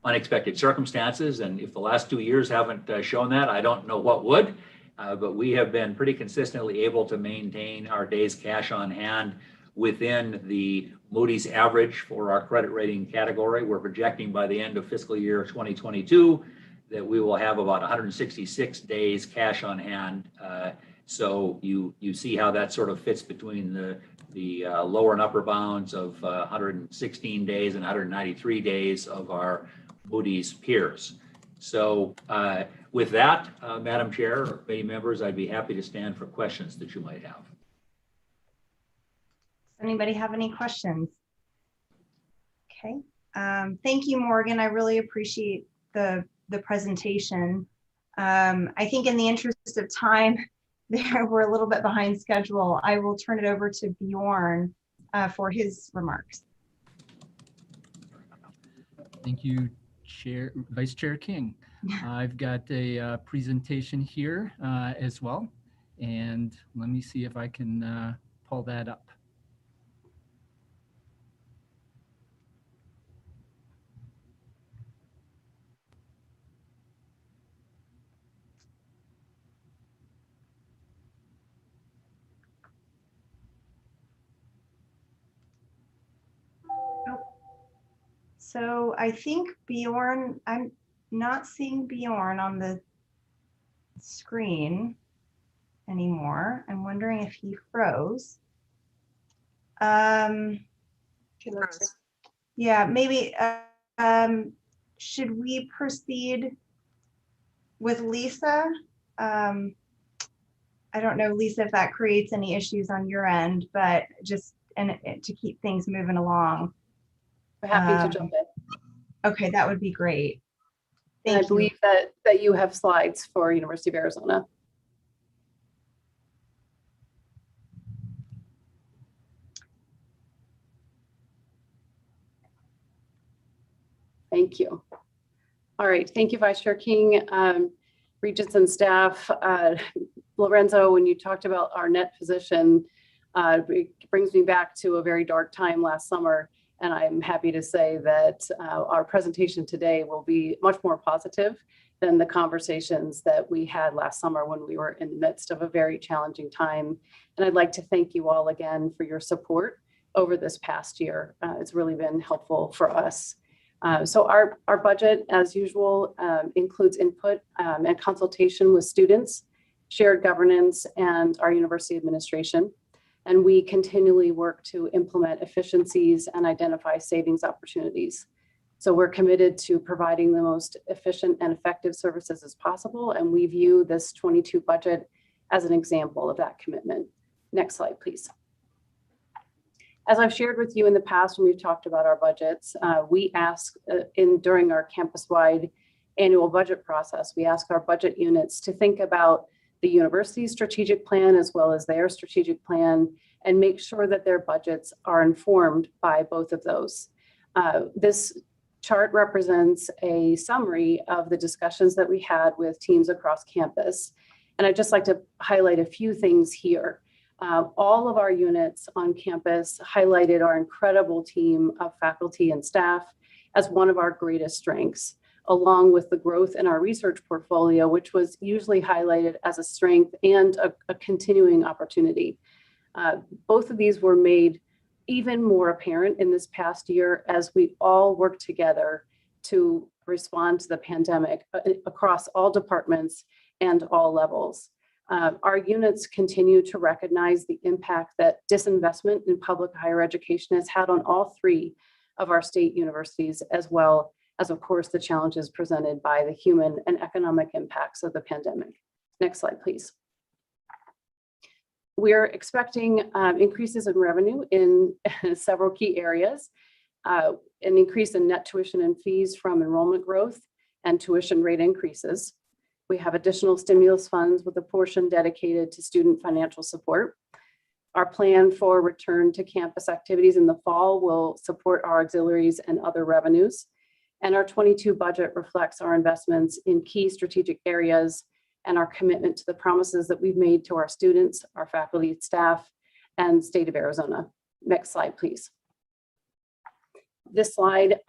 [SPEAKER 12] unexpected circumstances. And if the last 2 years haven't shown that, I don't know what would. But we have been pretty consistently able to maintain our days cash on hand within the Moody's average for our credit rating category. We're projecting by the end of fiscal year 2022 that we will have about 166 days cash on hand. So you see how that sort of fits between the lower and upper bounds of 116 days and 193 days of our Moody's peers. So with that, Madam Chair, or committee members, I'd be happy to stand for questions that you might have.
[SPEAKER 5] Does anybody have any questions? Okay. Thank you, Morgan. I really appreciate the presentation. I think in the interest of time, we're a little bit behind schedule. I will turn it over to Bjorn for his remarks.
[SPEAKER 13] Thank you, Vice Chair King. I've got a presentation here as well, and let me see if I can pull that up.
[SPEAKER 5] So I think Bjorn, I'm not seeing Bjorn on the screen anymore. I'm wondering if he froze. Yeah, maybe, should we proceed with Lisa? I don't know, Lisa, if that creates any issues on your end, but just to keep things moving along.
[SPEAKER 14] I'm happy to jump in.
[SPEAKER 5] Okay, that would be great.
[SPEAKER 14] And I believe that you have slides for University of Arizona. Thank you. All right, thank you, Vice Chair King, Regents and staff. Lorenzo, when you talked about our net position, it brings me back to a very dark time last summer. And I'm happy to say that our presentation today will be much more positive than the conversations that we had last summer when we were in the midst of a very challenging time. And I'd like to thank you all again for your support over this past year. It's really been helpful for us. So our budget, as usual, includes input and consultation with students, shared governance, and our university administration. And we continually work to implement efficiencies and identify savings opportunities. So we're committed to providing the most efficient and effective services as possible. And we view this 22 budget as an example of that commitment. Next slide, please. As I've shared with you in the past when we've talked about our budgets, we ask during our campus-wide annual budget process, we ask our budget units to think about the university's strategic plan as well as their strategic plan and make sure that their budgets are informed by both of those. This chart represents a summary of the discussions that we had with teams across campus. And I'd just like to highlight a few things here. All of our units on campus highlighted our incredible team of faculty and staff as one of our greatest strengths, along with the growth in our research portfolio, which was usually highlighted as a strength and a continuing opportunity. Both of these were made even more apparent in this past year as we all worked together to respond to the pandemic across all departments and all levels. Our units continue to recognize the impact that disinvestment in public higher education has had on all three of our state universities, as well as, of course, the challenges presented by the human and economic impacts of the pandemic. Next slide, please. We're expecting increases in revenue in several key areas, an increase in net tuition and fees from enrollment growth and tuition rate increases. We have additional stimulus funds with a portion dedicated to student financial support. Our plan for return to campus activities in the fall will support our auxiliaries and other revenues. And our 22 budget reflects our investments in key strategic areas and our commitment to the promises that we've made to our students, our faculty, staff, and state of Arizona. Next slide, please. This slide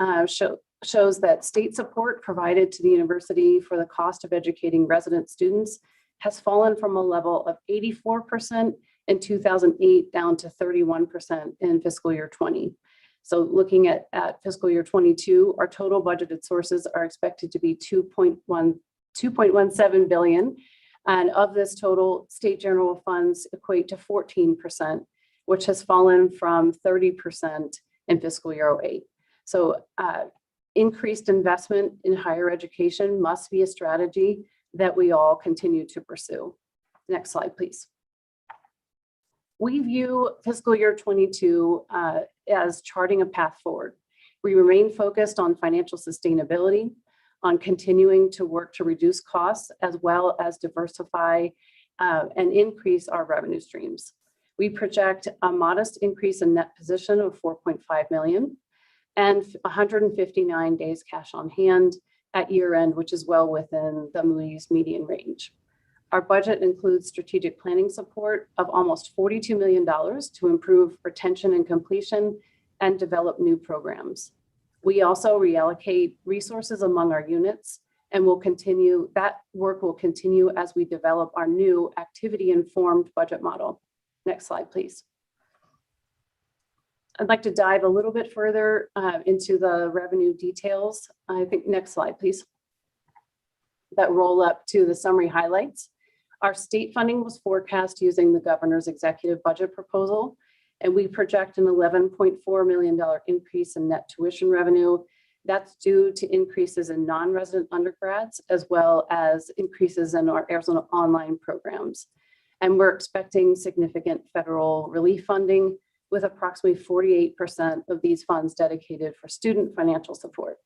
[SPEAKER 14] shows that state support provided to the university for the cost of educating resident students has fallen from a level of 84% in 2008 down to 31% in fiscal year 20. So looking at fiscal year 22, our total budgeted sources are expected to be 2.17 billion. And of this total, state general funds equate to 14%, which has fallen from 30% in fiscal year 08. So increased investment in higher education must be a strategy that we all continue to pursue. Next slide, please. We view fiscal year 22 as charting a path forward. We remain focused on financial sustainability, on continuing to work to reduce costs, as well as diversify and increase our revenue streams. We project a modest increase in net position of 4.5 million and 159 days cash on hand at year end, which is well within the Moody's median range. Our budget includes strategic planning support of almost $42 million to improve retention and completion and develop new programs. We also reallocate resources among our units and that work will continue as we develop our new activity-informed budget model. Next slide, please. I'd like to dive a little bit further into the revenue details. I think next slide, please. That roll up to the summary highlights. Our state funding was forecast using the governor's executive budget proposal, and we project an $11.4 million increase in net tuition revenue. That's due to increases in non-resident undergrads, as well as increases in our Arizona online programs. And we're expecting significant federal relief funding, with approximately 48% of these funds dedicated for student financial support.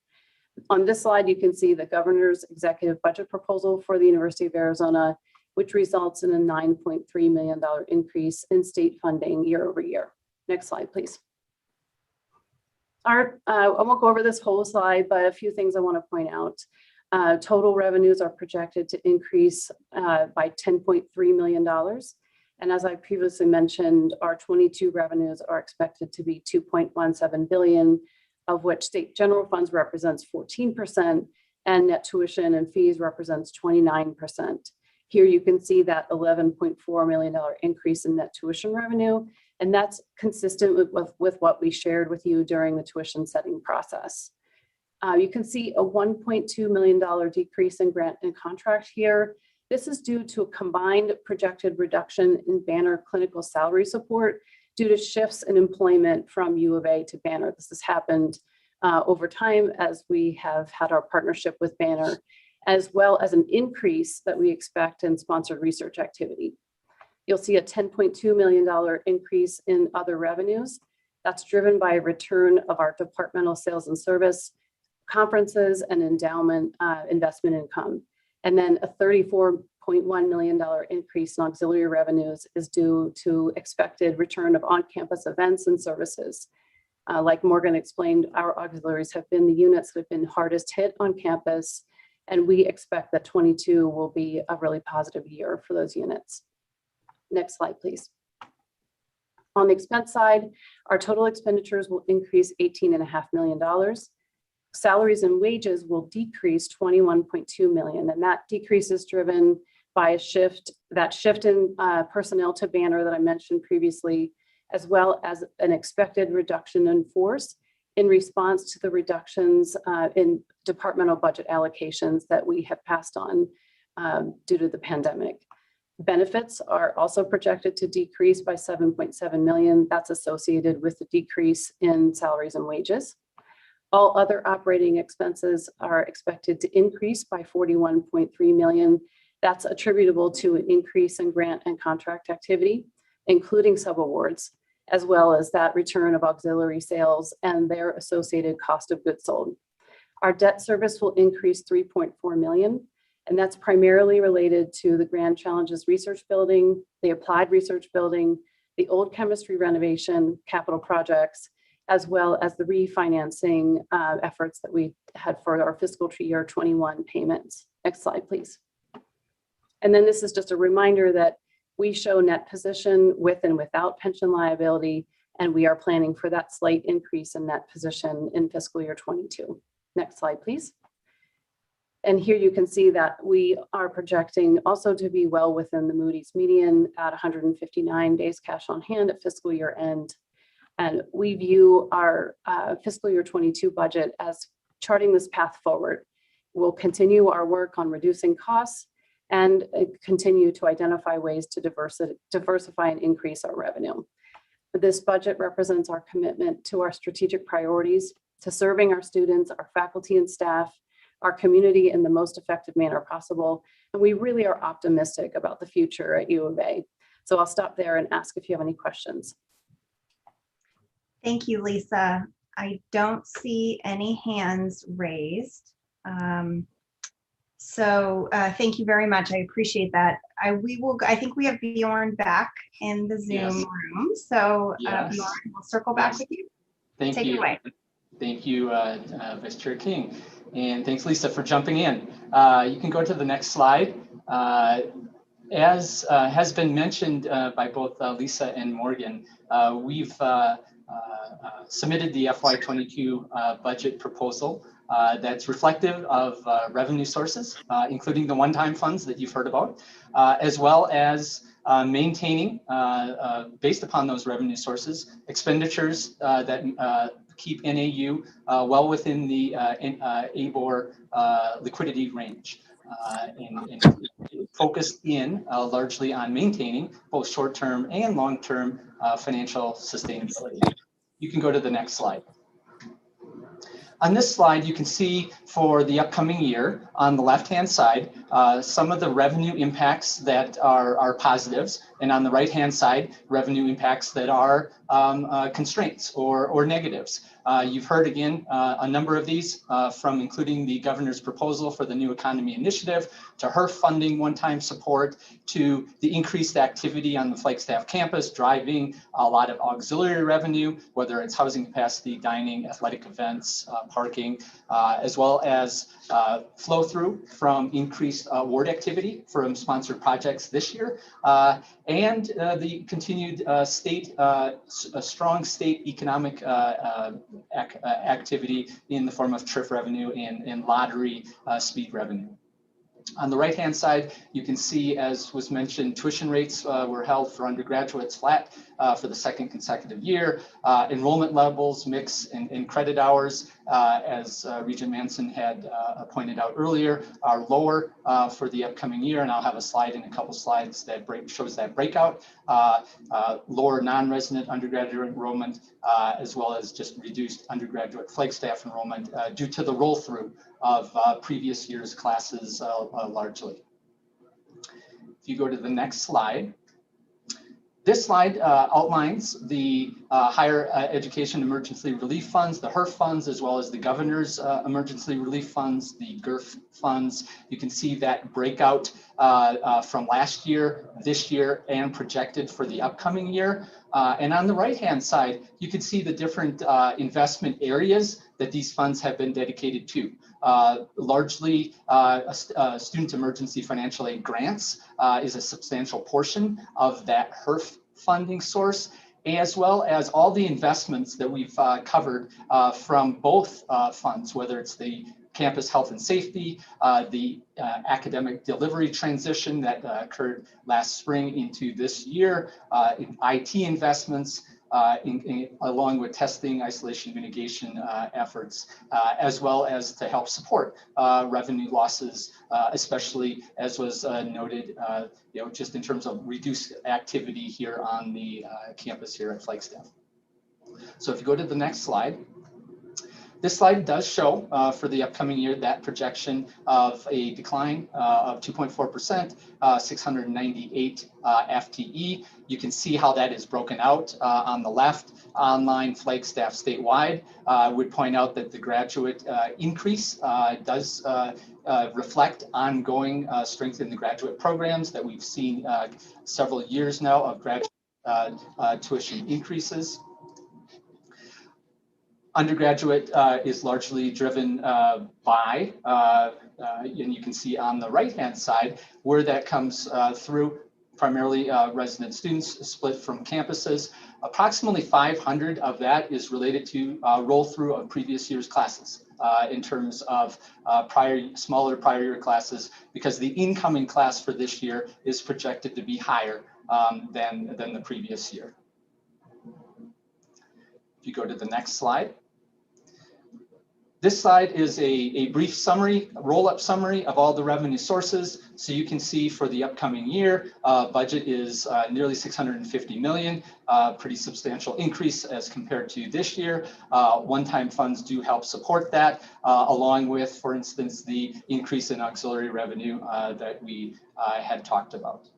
[SPEAKER 14] On this slide, you can see the governor's executive budget proposal for the University of Arizona, which results in a $9.3 million increase in state funding year over year. Next slide, please. I won't go over this whole slide, but a few things I want to point out. Total revenues are projected to increase by $10.3 million. And as I previously mentioned, our 22 revenues are expected to be $2.17 billion, of which state general funds represents 14% and net tuition and fees represents 29%. Here you can see that $11.4 million increase in net tuition revenue, and that's consistent with what we shared with you during the tuition setting process. You can see a $1.2 million decrease in grant and contract here. This is due to a combined projected reduction in Banner clinical salary support due to shifts in employment from U of A to Banner. This has happened over time as we have had our partnership with Banner, as well as an increase that we expect in sponsored research activity. You'll see a $10.2 million increase in other revenues. That's driven by a return of our departmental sales and service, conferences, and endowment investment income. And then a $34.1 million increase in auxiliary revenues is due to expected return of on-campus events and services. Like Morgan explained, our auxiliaries have been the units that have been hardest hit on campus, and we expect that 22 will be a really positive year for those units. Next slide, please. On the expense side, our total expenditures will increase $18.5 million. Salaries and wages will decrease $21.2 million, and that decrease is driven by a shift in personnel to Banner that I mentioned previously, as well as an expected reduction in force in response to the reductions in departmental budget allocations that we have passed on due to the pandemic. Benefits are also projected to decrease by $7.7 million. That's associated with the decrease in salaries and wages. All other operating expenses are expected to increase by $41.3 million. That's attributable to an increase in grant and contract activity, including subawards, as well as that return of auxiliary sales and their associated cost of goods sold. Our debt service will increase $3.4 million, and that's primarily related to the Grand Challenges Research Building, the Applied Research Building, the old chemistry renovation capital projects, as well as the refinancing efforts that we had for our fiscal year 21 payments. Next slide, please. And then this is just a reminder that we show net position with and without pension liability, and we are planning for that slight increase in net position in fiscal year 22. Next slide, please. And here you can see that we are projecting also to be well within the Moody's median at 159 days cash on hand at fiscal year end. And we view our fiscal year 22 budget as charting this path forward. We'll continue our work on reducing costs and continue to identify ways to diversify and increase our revenue. This budget represents our commitment to our strategic priorities, to serving our students, our faculty and staff, our community in the most effective manner possible. And we really are optimistic about the future at U of A. So I'll stop there and ask if you have any questions.
[SPEAKER 5] Thank you, Lisa. I don't see any hands raised. So thank you very much. I appreciate that. I think we have Bjorn back in the Zoom room. So Bjorn, we'll circle back with you.
[SPEAKER 15] Take it away. Thank you, Vice Chair King. And thanks, Lisa, for jumping in. You can go to the next slide. As has been mentioned by both Lisa and Morgan, we've submitted the FY22 budget proposal that's reflective of revenue sources, including the one-time funds that you've heard about, as well as maintaining, based upon those revenue sources, expenditures that keep NAU well within the ABOR liquidity range, and focused in largely on maintaining both short-term and long-term financial sustainability. You can go to the next slide. On this slide, you can see for the upcoming year on the left-hand side, some of the revenue impacts that are positives, and on the right-hand side, revenue impacts that are constraints or negatives. You've heard again a number of these from including the governor's proposal for the New Economy Initiative, to HERF funding one-time support, to the increased activity on the Flagstaff campus, driving a lot of auxiliary revenue, whether it's housing capacity, dining, athletic events, parking, as well as flow through from increased award activity from sponsored projects this year, and the continued strong state economic activity in the form of TRIF revenue and lottery speed revenue. On the right-hand side, you can see, as was mentioned, tuition rates were held for undergraduates flat for the second consecutive year. Enrollment levels, mix, and credit hours, as Regent Manson had pointed out earlier, are lower for the upcoming year. And I'll have a slide in a couple slides that shows that breakout. Lower non-resident undergraduate enrollment, as well as just reduced undergraduate Flagstaff enrollment due to the roll-through of previous year's classes largely. If you go to the next slide, this slide outlines the higher education emergency relief funds, the HERF funds, as well as the governor's emergency relief funds, the GERF funds. You can see that breakout from last year, this year, and projected for the upcoming year. And on the right-hand side, you can see the different investment areas that these funds have been dedicated to. Largely, student emergency financial aid grants is a substantial portion of that HERF funding source, as well as all the investments that we've covered from both funds, whether it's the campus health and safety, the academic delivery transition that occurred last spring into this year, IT investments, along with testing, isolation, mitigation efforts, as well as to help support revenue losses, especially as was noted, just in terms of reduced activity here on the campus here at Flagstaff. So if you go to the next slide. This slide does show for the upcoming year that projection of a decline of 2.4%, 698 FTE. You can see how that is broken out on the left. Online Flagstaff statewide, would point out that the graduate increase does reflect ongoing strength in the graduate programs that we've seen several years now of graduate tuition increases. Undergraduate is largely driven by, and you can see on the right-hand side where that comes through, primarily resident students split from campuses. Approximately 500 of that is related to roll-through of previous year's classes in terms of smaller prior year classes, because the incoming class for this year is projected to be higher than the previous year. If you go to the next slide. This slide is a brief summary, roll-up summary of all the revenue sources. So you can see for the upcoming year, budget is nearly 650 million, pretty substantial increase as compared to this year. One-time funds do help support that, along with, for instance, the increase in auxiliary revenue that we had talked about.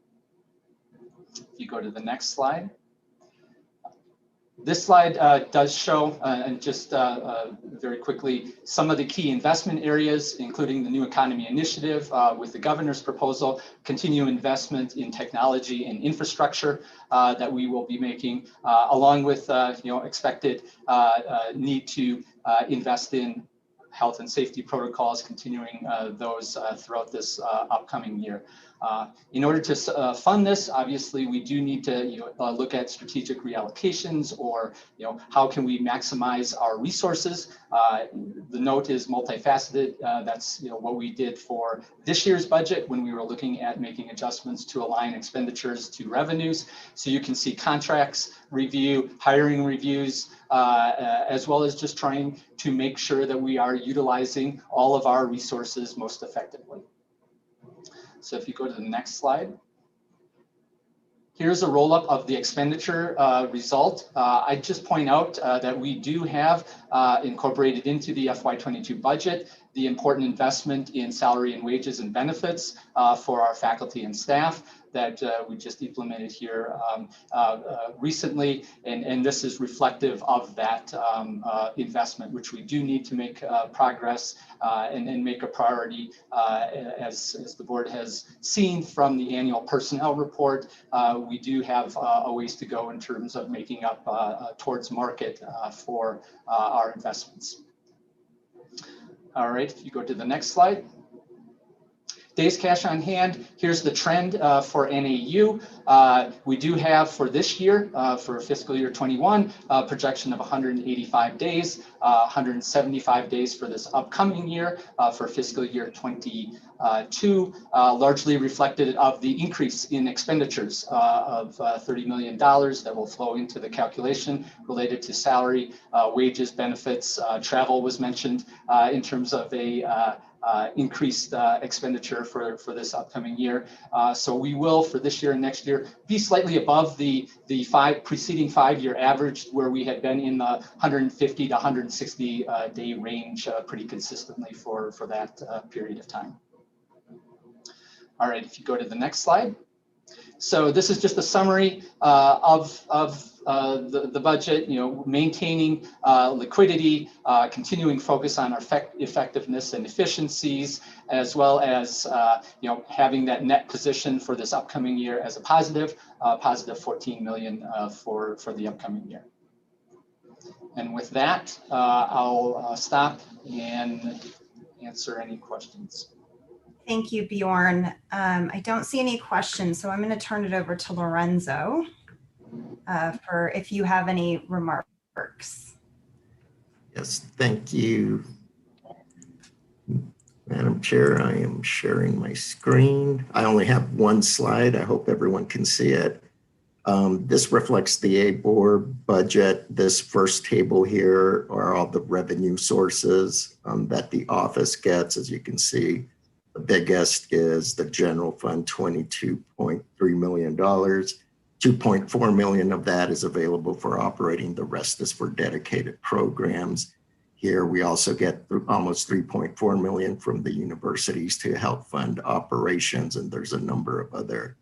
[SPEAKER 15] If you go to the next slide. This slide does show, and just very quickly, some of the key investment areas, including the New Economy Initiative with the governor's proposal, continued investment in technology and infrastructure that we will be making, along with expected need to invest in health and safety protocols, continuing those throughout this upcoming year. In order to fund this, obviously, we do need to look at strategic reallocations, or how can we maximize our resources. The note is multifaceted. That's what we did for this year's budget when we were looking at making adjustments to align expenditures to revenues. So you can see contracts review, hiring reviews, as well as just trying to make sure that we are utilizing all of our resources most effectively. So if you go to the next slide. Here's a roll-up of the expenditure result. I just point out that we do have incorporated into the FY22 budget, the important investment in salary and wages and benefits for our faculty and staff that we just implemented here recently. And this is reflective of that investment, which we do need to make progress and make a priority as the board has seen from the annual personnel report. We do have a ways to go in terms of making up towards market for our investments. All right, if you go to the next slide. Days cash on hand, here's the trend for NAU. We do have for this year, for fiscal year 21, a projection of 185 days, 175 days for this upcoming year for fiscal year 22, largely reflected of the increase in expenditures of $30 million that will flow into the calculation related to salary, wages, benefits, travel was mentioned in terms of a increased expenditure for this upcoming year. So we will, for this year and next year, be slightly above the preceding 5-year average, where we had been in the 150 to 160 day range pretty consistently for that period of time. All right, if you go to the next slide. So this is just a summary of the budget, maintaining liquidity, continuing focus on our effectiveness and efficiencies, as well as having that net position for this upcoming year as a positive 14 million for the upcoming year. And with that, I'll stop and answer any questions.
[SPEAKER 5] Thank you, Bjorn. I don't see any questions, so I'm going to turn it over to Lorenzo for if you have any remarks.
[SPEAKER 8] Yes, thank you, Madam Chair. I am sharing my screen. I only have one slide. I hope everyone can see it. This reflects the ABOR budget. This first table here are all the revenue sources that the office gets. As you can see, the biggest is the general fund, $22.3 million. 2.4 million of that is available for operating. The rest is for dedicated programs. Here we also get almost 3.4 million from the universities to help fund operations, and there's a number of other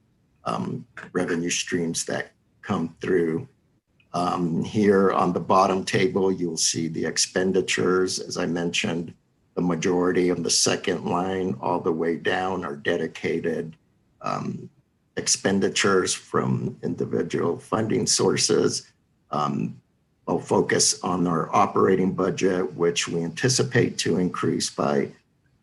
[SPEAKER 8] revenue streams that come through. Here on the bottom table, you'll see the expenditures. As I mentioned, the majority of the second line all the way down are dedicated expenditures from individual funding sources. I'll focus on our operating budget, which we anticipate to increase by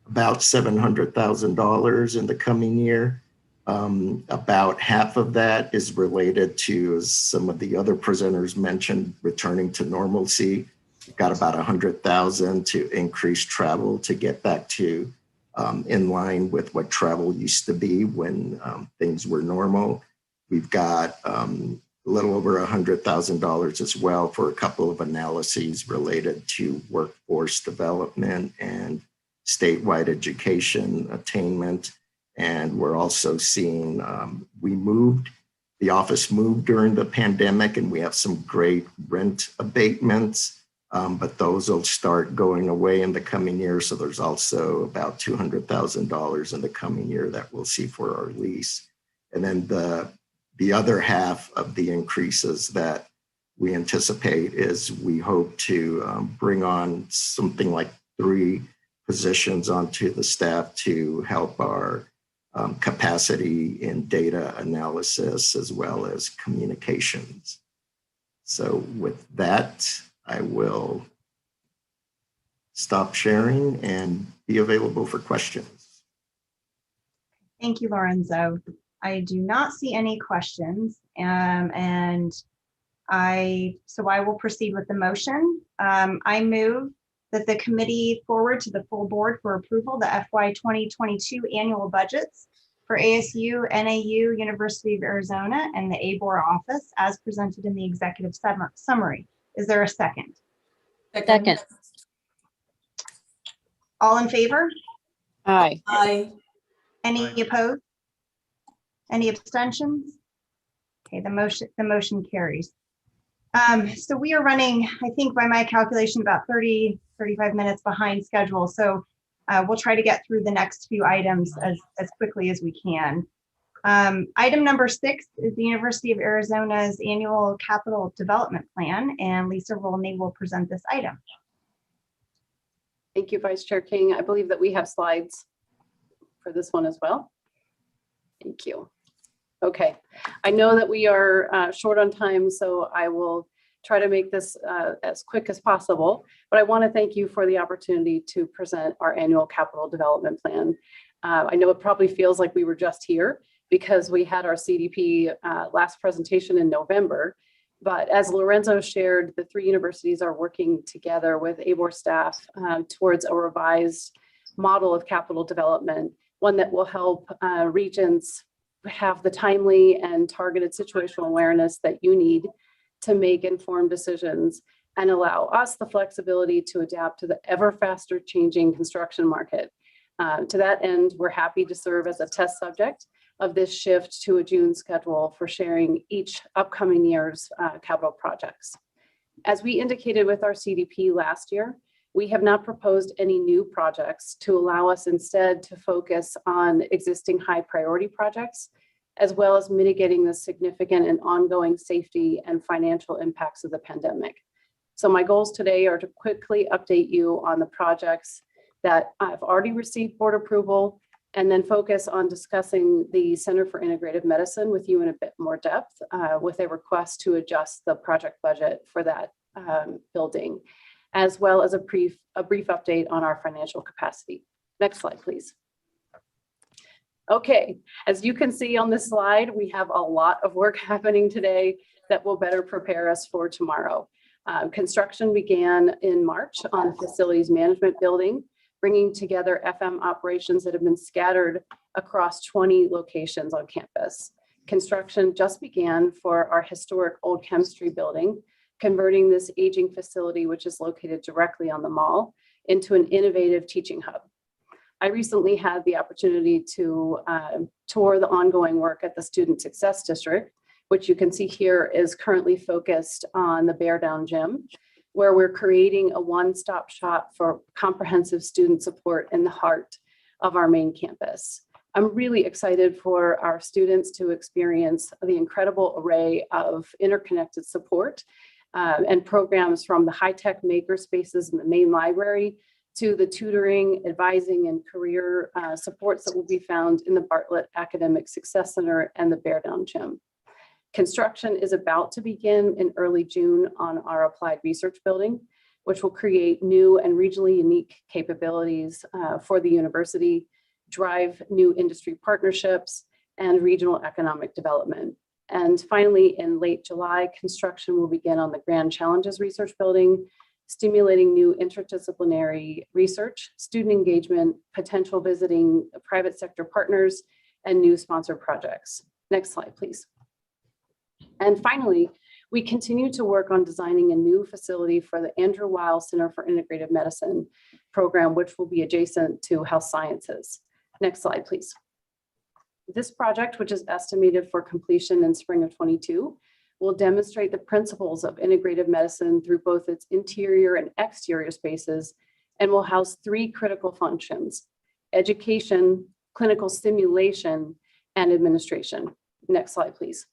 [SPEAKER 8] about $700,000 in the coming year. About half of that is related to, as some of the other presenters mentioned, returning to normalcy. We've got about 100,000 to increase travel to get back to in line with what travel used to be when things were normal. We've got a little over $100,000 as well for a couple of analyses related to workforce development and statewide education attainment. And we're also seeing, the office moved during the pandemic, and we have some great rent abatements. But those will start going away in the coming year. So there's also about $200,000 in the coming year that we'll see for our lease. And then the other half of the increases that we anticipate is we hope to bring on something like 3 positions onto the staff to help our capacity in data analysis as well as communications. So with that, I will stop sharing and be available for questions.
[SPEAKER 5] Thank you, Lorenzo. I do not see any questions, so I will proceed with the motion. I move that the committee forward to the full board for approval the FY 2022 annual budgets for ASU, NAU, University of Arizona, and the ABOR office as presented in the executive summary. Is there a second?
[SPEAKER 4] Second.
[SPEAKER 5] All in favor?
[SPEAKER 4] Aye.
[SPEAKER 16] Aye.
[SPEAKER 5] Any opposed? Any abstentions? Okay, the motion carries. So we are running, I think by my calculation, about 35 minutes behind schedule. So we'll try to get through the next few items as quickly as we can. Item number 6 is the University of Arizona's annual capital development plan, and Lisa Rolney will present this item.
[SPEAKER 14] Thank you, Vice Chair King. I believe that we have slides for this one as well. Thank you. Okay, I know that we are short on time, so I will try to make this as quick as possible, but I want to thank you for the opportunity to present our annual capital development plan. I know it probably feels like we were just here because we had our CDP last presentation in November, but as Lorenzo shared, the 3 universities are working together with ABOR staff towards a revised model of capital development, one that will help regents have the timely and targeted situational awareness that you need to make informed decisions and allow us the flexibility to adapt to the ever faster changing construction market. To that end, we're happy to serve as a test subject of this shift to a June schedule for sharing each upcoming year's capital projects. As we indicated with our CDP last year, we have not proposed any new projects to allow us instead to focus on existing high priority projects, as well as mitigating the significant and ongoing safety and financial impacts of the pandemic. So my goals today are to quickly update you on the projects that I've already received board approval, and then focus on discussing the Center for Integrative Medicine with you in a bit more depth with a request to adjust the project budget for that building, as well as a brief update on our financial capacity. Next slide, please. Okay, as you can see on this slide, we have a lot of work happening today that will better prepare us for tomorrow. Construction began in March on the facilities management building, bringing together FM operations that have been scattered across 20 locations on campus. Construction just began for our historic old chemistry building, converting this aging facility, which is located directly on the mall, into an innovative teaching hub. I recently had the opportunity to tour the ongoing work at the Student Success District, which you can see here is currently focused on the Bear Down Gym, where we're creating a one-stop shop for comprehensive student support in the heart of our main campus. I'm really excited for our students to experience the incredible array of interconnected support and programs, from the high-tech maker spaces in the main library to the tutoring, advising, and career supports that will be found in the Bartlett Academic Success Center and the Bear Down Gym. Construction is about to begin in early June on our applied research building, which will create new and regionally unique capabilities for the university, drive new industry partnerships, and regional economic development. And finally, in late July, construction will begin on the Grand Challenges Research Building, stimulating new interdisciplinary research, student engagement, potential visiting private sector partners, and new sponsored projects. Next slide, please. And finally, we continue to work on designing a new facility for the Andrew Weil Center for Integrative Medicine program, which will be adjacent to health sciences. Next slide, please. This project, which is estimated for completion in spring of 22, will demonstrate the principles of integrative medicine through both its interior and exterior spaces, and will house 3 critical functions: education, clinical stimulation, and administration. Next slide, please.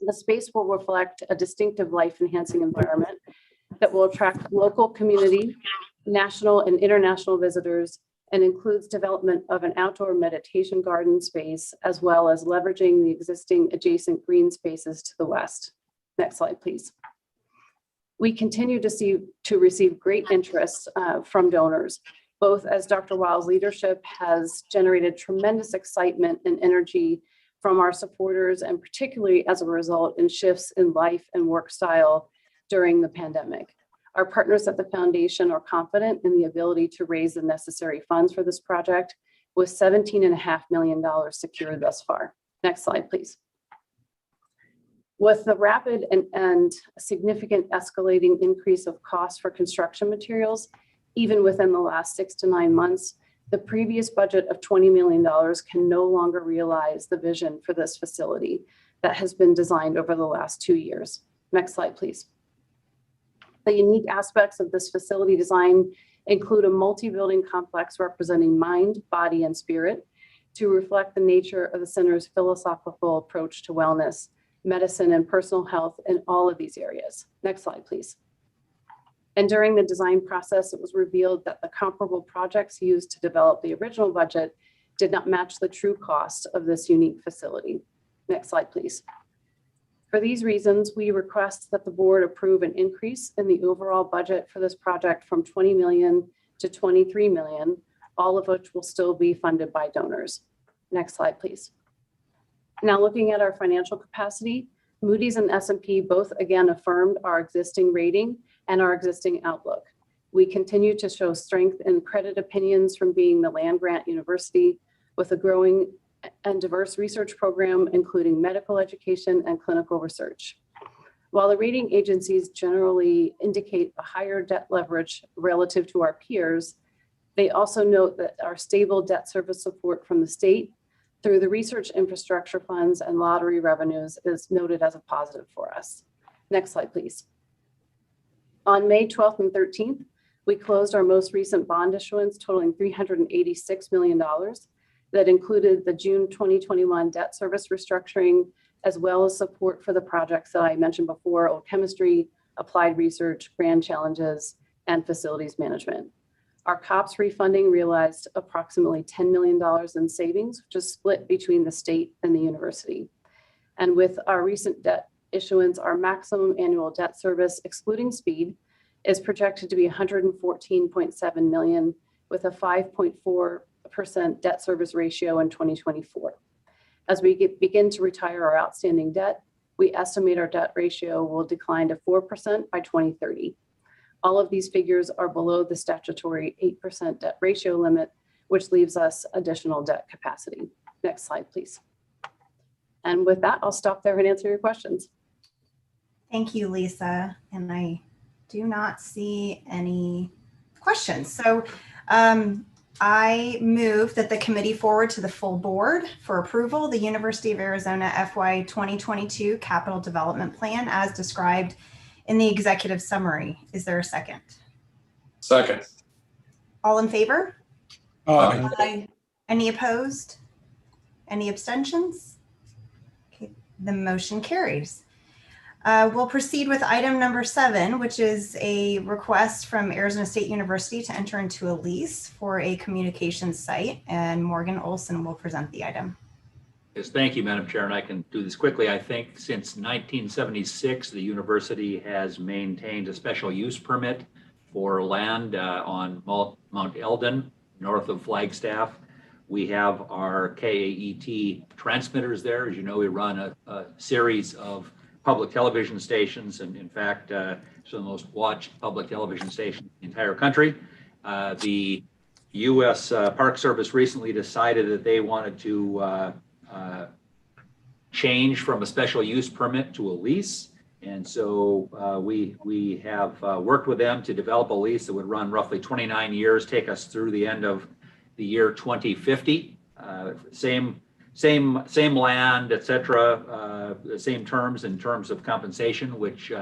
[SPEAKER 14] The space will reflect a distinctive life-enhancing environment that will attract local community, national and international visitors, and includes development of an outdoor meditation garden space, as well as leveraging the existing adjacent green spaces to the west. Next slide, please. We continue to receive great interest from donors, both as Dr. Weil's leadership has generated tremendous excitement and energy from our supporters, and particularly as a result in shifts in life and work style during the pandemic. Our partners at the foundation are confident in the ability to raise the necessary funds for this project, with $17.5 million secured thus far. Next slide, please. With the rapid and significant escalating increase of costs for construction materials, even within the last 6 to 9 months, the previous budget of $20 million can no longer realize the vision for this facility that has been designed over the last 2 years. Next slide, please. The unique aspects of this facility design include a multi-building complex representing mind, body, and spirit to reflect the nature of the center's philosophical approach to wellness, medicine, and personal health in all of these areas. Next slide, please. And during the design process, it was revealed that the comparable projects used to develop the original budget did not match the true cost of this unique facility. Next slide, please. For these reasons, we request that the board approve an increase in the overall budget for this project from 20 million to 23 million, all of which will still be funded by donors. Next slide, please. Now looking at our financial capacity, Moody's and S&P both again affirmed our existing rating and our existing outlook. We continue to show strength in credit opinions from being the land-grant university with a growing and diverse research program, including medical education and clinical research. While the rating agencies generally indicate a higher debt leverage relative to our peers, they also note that our stable debt service support from the state through the research infrastructure funds and lottery revenues is noted as a positive for us. Next slide, please. On May 12th and 13th, we closed our most recent bond issuance totaling $386 million that included the June 2021 debt service restructuring, as well as support for the projects that I mentioned before: old chemistry, applied research, grand challenges, and facilities management. Our COPS refunding realized approximately $10 million in savings, which is split between the state and the university. And with our recent debt issuance, our maximum annual debt service, excluding speed, is projected to be $114.7 million, with a 5.4% debt service ratio in 2024. As we begin to retire our outstanding debt, we estimate our debt ratio will decline to 4% by 2030. All of these figures are below the statutory 8% debt ratio limit, which leaves us additional debt capacity. Next slide, please. And with that, I'll stop there and answer your questions.
[SPEAKER 5] Thank you, Lisa. And I do not see any questions. So I move that the committee forward to the full board for approval the University of Arizona FY 2022 Capital Development Plan as described in the executive summary. Is there a second?
[SPEAKER 16] Second.
[SPEAKER 5] All in favor?
[SPEAKER 2] Aye.
[SPEAKER 5] Aye. Any opposed? Any abstentions? Okay, the motion carries. We'll proceed with item number 7, which is a request from Arizona State University to enter into a lease for a communications site, and Morgan Olson will present the item.
[SPEAKER 12] Yes, thank you, Madam Chair, and I can do this quickly. I think since 1976, the university has maintained a special use permit for land on Mount Eldon, north of Flagstaff. We have our KAET transmitters there. As you know, we run a series of public television stations, and in fact, some of the most watched public television stations in the entire country. The U.S. Park Service recently decided that they wanted to change from a special use permit to a lease. And so we have worked with them to develop a lease that would run roughly 29 years, take us through the end of the year 2050. Same land, et cetera, the same terms in terms of compensation, which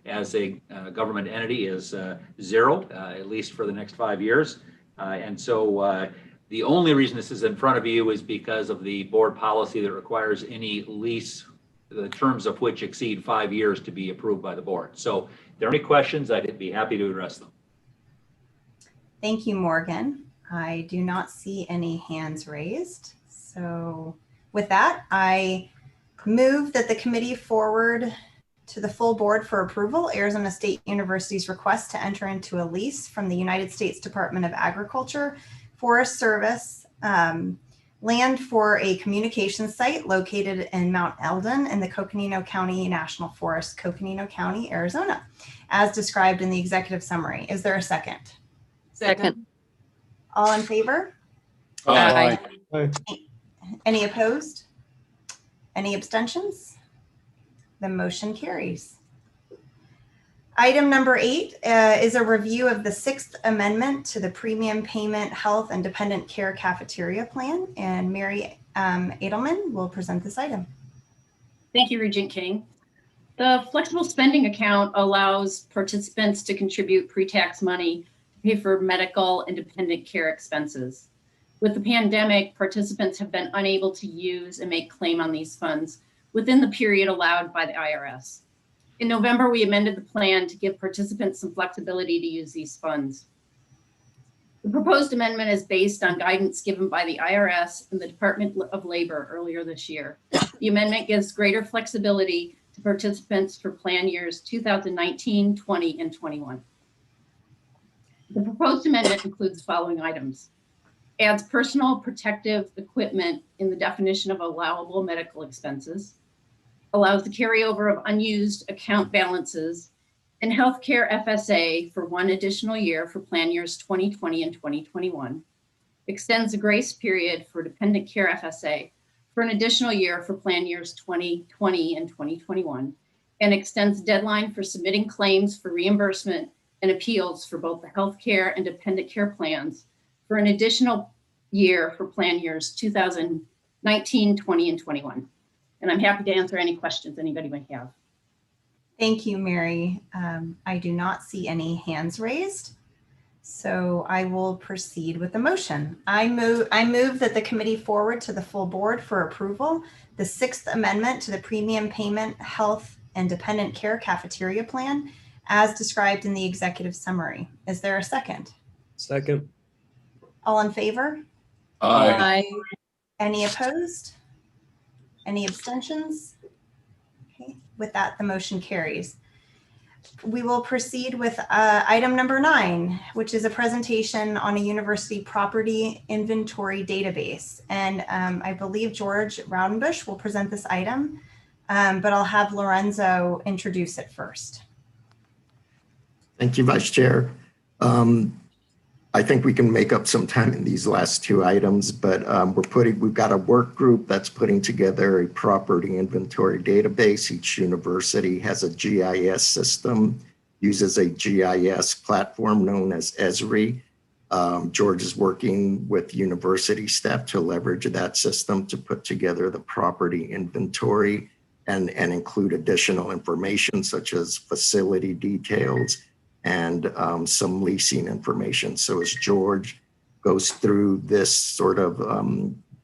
[SPEAKER 12] as a government entity is zero, at least for the next 5 years. And so the only reason this is in front of you is because of the board policy that requires any lease, the terms of which exceed 5 years, to be approved by the board. So if there are any questions, I'd be happy to address them.
[SPEAKER 5] Thank you, Morgan. I do not see any hands raised. So with that, I move that the committee forward to the full board for approval Arizona State University's request to enter into a lease from the United States Department of Agriculture, Forest Service, land for a communications site located in Mount Eldon in the Coconino County National Forest, Coconino County, Arizona, as described in the executive summary. Is there a second?
[SPEAKER 4] Second.
[SPEAKER 5] All in favor?
[SPEAKER 4] Aye.
[SPEAKER 5] Any opposed? Any abstentions? The motion carries. Item number 8 is a review of the 6th amendment to the Premium Payment Health and Dependent Care Cafeteria Plan, and Mary Edelman will present this item.
[SPEAKER 17] Thank you, Regent King.
[SPEAKER 16] The flexible spending account allows participants to contribute pre-tax money to pay for medical and dependent care expenses. With the pandemic, participants have been unable to use and make claim on these funds within the period allowed by the IRS. In November, we amended the plan to give participants some flexibility to use these funds. The proposed amendment is based on guidance given by the IRS and the Department of Labor earlier this year. The amendment gives greater flexibility to participants for plan years 2019, 20, and 21. The proposed amendment includes the following items. Adds personal protective equipment in the definition of allowable medical expenses. Allows the carryover of unused account balances and healthcare FSA for 1 additional year for plan years 2020 and 2021. Extends the grace period for dependent care FSA for an additional year for plan years 2020 and 2021, and extends deadline for submitting claims for reimbursement and appeals for both the healthcare and dependent care plans for an additional year for plan years 2019, 20, and 21. And I'm happy to answer any questions anybody might have.
[SPEAKER 5] Thank you, Mary. I do not see any hands raised, so I will proceed with the motion. I move that the committee forward to the full board for approval the 6th amendment to the premium payment health and dependent care cafeteria plan as described in the executive summary. Is there a second?
[SPEAKER 17] Second.
[SPEAKER 5] All in favor?
[SPEAKER 2] Aye.
[SPEAKER 5] Any opposed? Any abstentions? Okay, with that, the motion carries. We will proceed with item number 9, which is a presentation on a university property inventory database. And I believe George Raudenbush will present this item, but I'll have Lorenzo introduce it first.
[SPEAKER 8] Thank you, Vice Chair. I think we can make up some time in these last 2 items, but we've got a work group that's putting together a property inventory database. Each university has a GIS system, uses a GIS platform known as Esri. George is working with university staff to leverage that system to put together the property inventory and include additional information such as facility details and some leasing information. So as George goes through this sort of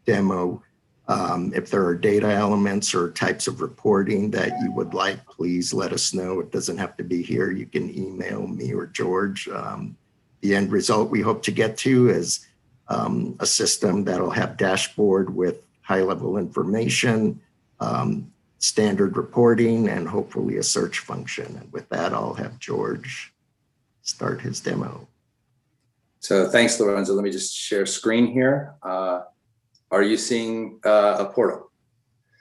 [SPEAKER 8] demo, if there are data elements or types of reporting that you would like, please let us know. It doesn't have to be here. You can email me or George. The end result we hope to get to is a system that'll have dashboard with high-level information, standard reporting, and hopefully a search function. And with that, I'll have George start his demo.
[SPEAKER 18] So thanks, Lorenzo. Let me just share screen here. Are you seeing a portal?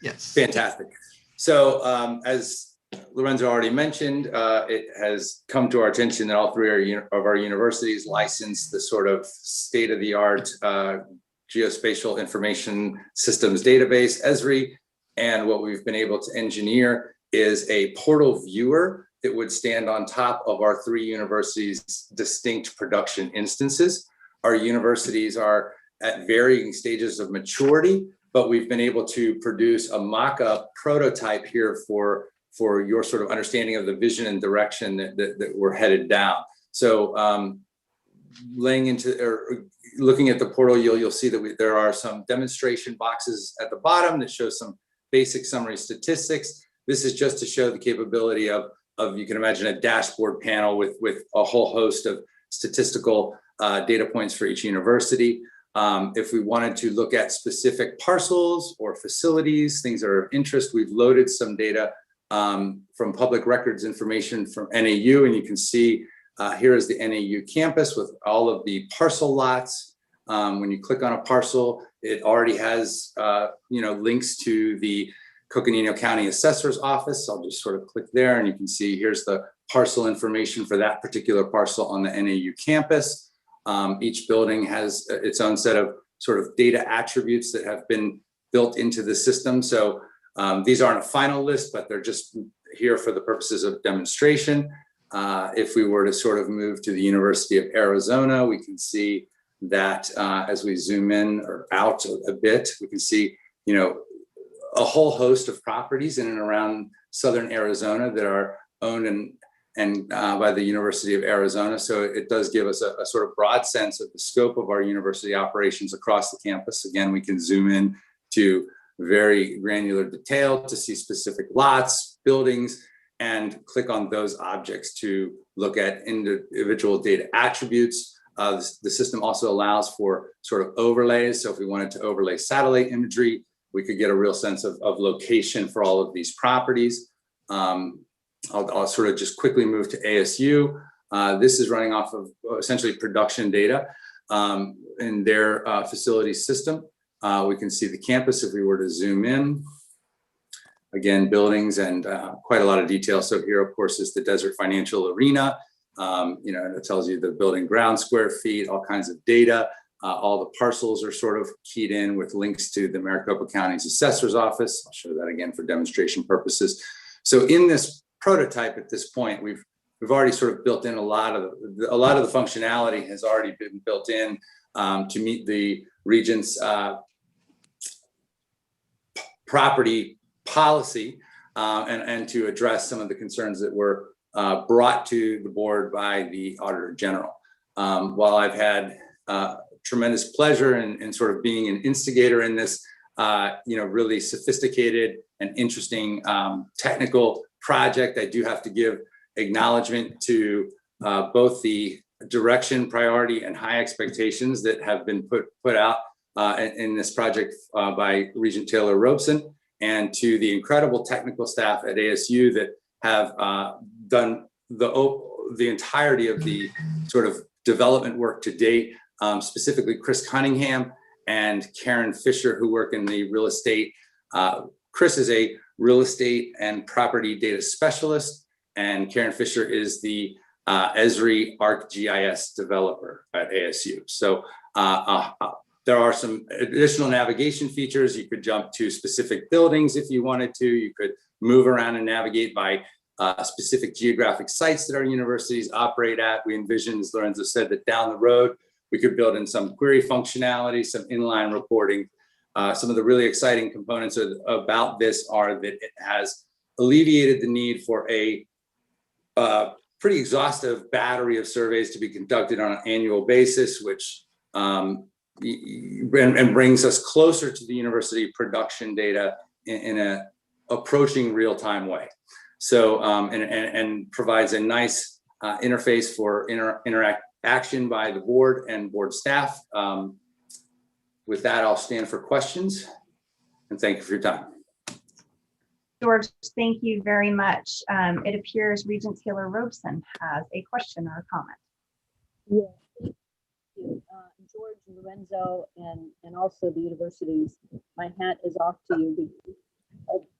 [SPEAKER 8] Yes.
[SPEAKER 18] Fantastic. So as Lorenzo already mentioned, it has come to our attention that all 3 of our universities license the sort of state-of-the-art geospatial information systems database, Esri. And what we've been able to engineer is a portal viewer that would stand on top of our 3 universities' distinct production instances. Our universities are at varying stages of maturity, but we've been able to produce a mock-up prototype here for your sort of understanding of the vision and direction that we're headed down. So looking at the portal, you'll see that there are some demonstration boxes at the bottom that show some basic summary statistics. This is just to show the capability of you can imagine a dashboard panel with a whole host of statistical data points for each university. If we wanted to look at specific parcels or facilities, things that are of interest, we've loaded some data from public records information from NAU, and you can see here is the NAU campus with all of the parcel lots. When you click on a parcel, it already has links to the Coconino County Assessor's Office. I'll just sort of click there and you can see here's the parcel information for that particular parcel on the NAU campus. Each building has its own set of sort of data attributes that have been built into the system. So these aren't a final list, but they're just here for the purposes of demonstration. If we were to sort of move to the University of Arizona, we can see that as we zoom in or out a bit, we can see, a whole host of properties in and around Southern Arizona that are owned and by the University of Arizona. So it does give us a sort of broad sense of the scope of our university operations across the campus. Again, we can zoom in to very granular detail to see specific lots, buildings, and click on those objects to look at individual data attributes. The system also allows for sort of overlays. So if we wanted to overlay satellite imagery, we could get a real sense of location for all of these properties. I'll sort of just quickly move to ASU. This is running off of essentially production data in their facility system. We can see the campus if we were to zoom in. Again, buildings and quite a lot of detail. So here, of course, is the Desert Financial Arena. And it tells you the building ground square feet, all kinds of data. All the parcels are sort of keyed in with links to the Maricopa County's assessor's office. I'll show that again for demonstration purposes. So in this prototype at this point, we've already sort of built in a lot of the functionality has already been built in to meet the Regent's property policy and to address some of the concerns that were brought to the board by the Auditor General. While I've had tremendous pleasure in sort of being an instigator in this, really sophisticated and interesting technical project, I do have to give acknowledgement to both the direction, priority, and high expectations that have been put out in this project by Regent Taylor Robeson, and to the incredible technical staff at ASU that have done the entirety of the sort of development work to date, specifically Chris Cunningham and Karen Fisher, who work in the real estate. Chris is a real estate and property data specialist, and Karen Fisher is the Esri ArcGIS developer at ASU. So there are some additional navigation features. You could jump to specific buildings if you wanted to. You could move around and navigate by specific geographic sites that our universities operate at. We envision, as Lorenzo said, that down the road, we could build in some query functionality, some inline reporting. Some of the really exciting components about this are that it has alleviated the need for a pretty exhaustive battery of surveys to be conducted on an annual basis, which and brings us closer to the university production data in a approaching real-time way. So and provides a nice interface for interaction by the board and board staff. With that, I'll stand for questions, and thank you for your time.
[SPEAKER 5] George, thank you very much. It appears Regent Taylor Robeson has a question or a comment.
[SPEAKER 1] Yeah, thank you. George, Lorenzo, and also the universities, my hat is off to you.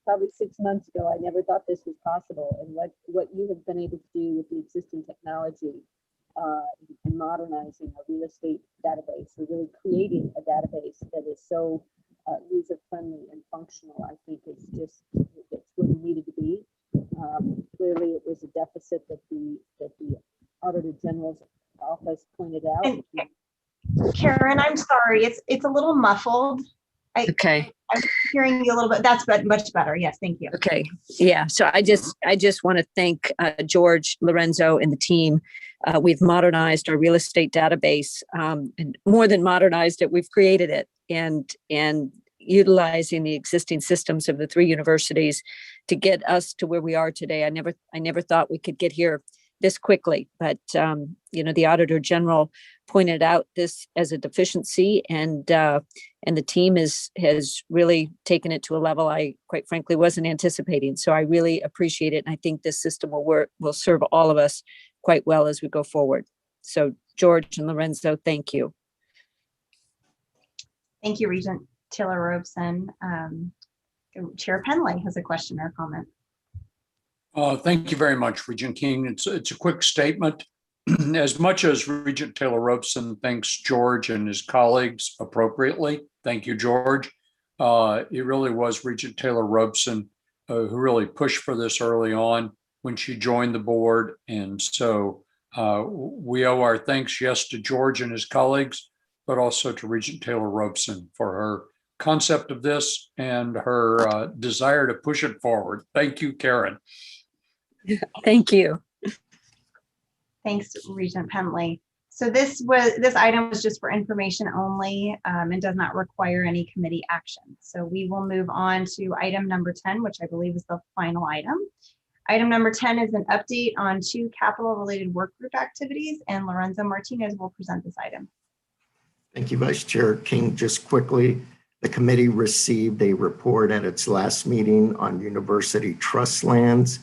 [SPEAKER 1] Probably 6 months ago, I never thought this was possible, and what you have been able to do with the existing technology and modernizing a real estate database, or really creating a database that is so user-friendly and functional, I think it's where we needed to be. Clearly, it was a deficit that the Auditor General's office pointed out.
[SPEAKER 5] And Karen, I'm sorry, it's a little muffled.
[SPEAKER 4] Okay.
[SPEAKER 5] I'm hearing you a little bit. That's much better. Yes, thank you.
[SPEAKER 4] Okay. Yeah. So I just want to thank George, Lorenzo, and the team. We've modernized our real estate database, and more than modernized it, we've created it, and utilizing the existing systems of the three universities to get us to where we are today. I never thought we could get here this quickly, but the Auditor General pointed out this as a deficiency, and the team has really taken it to a level I quite frankly wasn't anticipating. So I really appreciate it, and I think this system will serve all of us quite well as we go forward. So George and Lorenzo, thank you.
[SPEAKER 5] Thank you, Regent Taylor Robeson. Chair Penley has a question or comment.
[SPEAKER 2] Thank you very much, Regent King. It's a quick statement. As much as Regent Taylor Robeson thanks George and his colleagues appropriately, thank you, George. It really was Regent Taylor Robeson who really pushed for this early on when she joined the board. And so we owe our thanks, yes, to George and his colleagues, but also to Regent Taylor Robeson for her concept of this and her desire to push it forward. Thank you, Karen.
[SPEAKER 1] Thank you.
[SPEAKER 5] Thanks, Regent Penley. So this item was just for information only and does not require any committee action. So we will move on to item number 10, which I believe is the final item. Item number 10 is an update on 2 capital related work group activities, and Lorenzo Martinez will present this item.
[SPEAKER 8] Thank you, Vice Chair King. Just quickly, the committee received a report at its last meeting on university trust lands.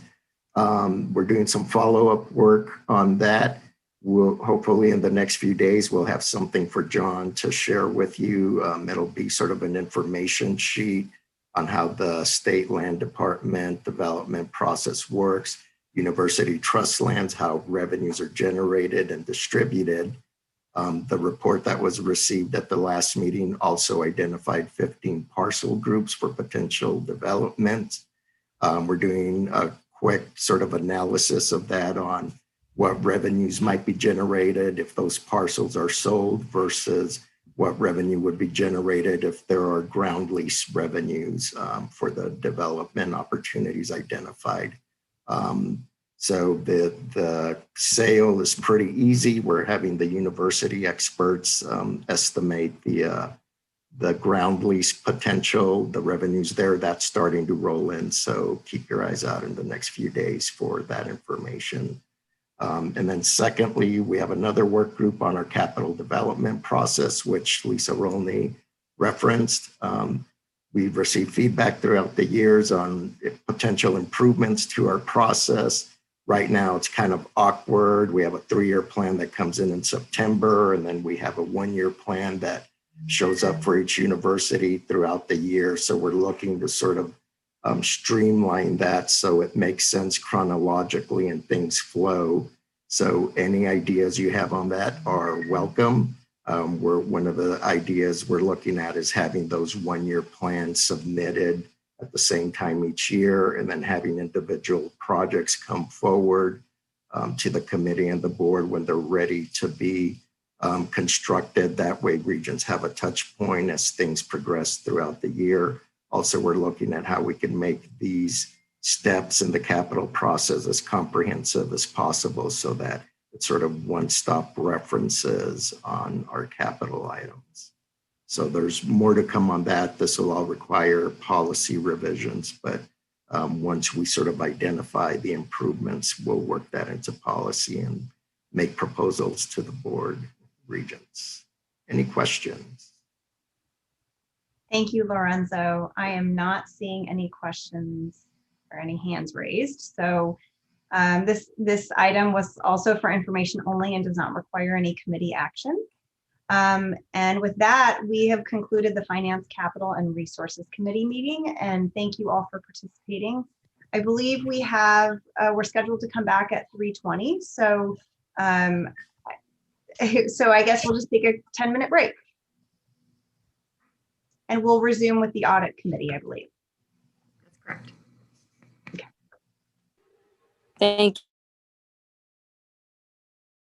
[SPEAKER 8] We're doing some follow-up work on that. We'll hopefully in the next few days, we'll have something for John to share with you. It'll be sort of an information sheet on how the state land department development process works, university trust lands, how revenues are generated and distributed. The report that was received at the last meeting also identified 15 parcel groups for potential development. We're doing a quick sort of analysis of that on what revenues might be generated if those parcels are sold versus what revenue would be generated if there are ground lease revenues for the development opportunities identified. So the sale is pretty easy. We're having the university experts estimate the ground lease potential, the revenues there, that's starting to roll in. So keep your eyes out in the next few days for that information. And then secondly, we have another work group on our capital development process, which Lisa Rolney referenced. We've received feedback throughout the years on potential improvements to our process. Right now, it's kind of awkward. We have a 3-year plan that comes in September, and then we have a 1-year plan that shows up for each university throughout the year. So we're looking to sort of streamline that so it makes sense chronologically and things flow. So any ideas you have on that are welcome. One of the ideas we're looking at is having those 1-year plans submitted at the same time each year, and then having individual projects come forward to the committee and the board when they're ready to be constructed. That way regions have a touch point as things progress throughout the year. Also, we're looking at how we can make these steps in the capital process as comprehensive as possible so that it's sort of one-stop references on our capital items. So there's more to come on that. This will all require policy revisions, but once we sort of identify the improvements, we'll work that into policy and make proposals to the board regents. Any questions?
[SPEAKER 5] Thank you, Lorenzo. I am not seeing any questions or any hands raised. So this item was also for information only and does not require any committee action. And with that, we have concluded the Finance, Capital, and Resources Committee meeting. And thank you all for participating. I believe we're scheduled to come back at 3:20. So, so I guess we'll just take a 10-minute break. And we'll resume with the audit committee, I believe.
[SPEAKER 10] That's correct.
[SPEAKER 1] Thank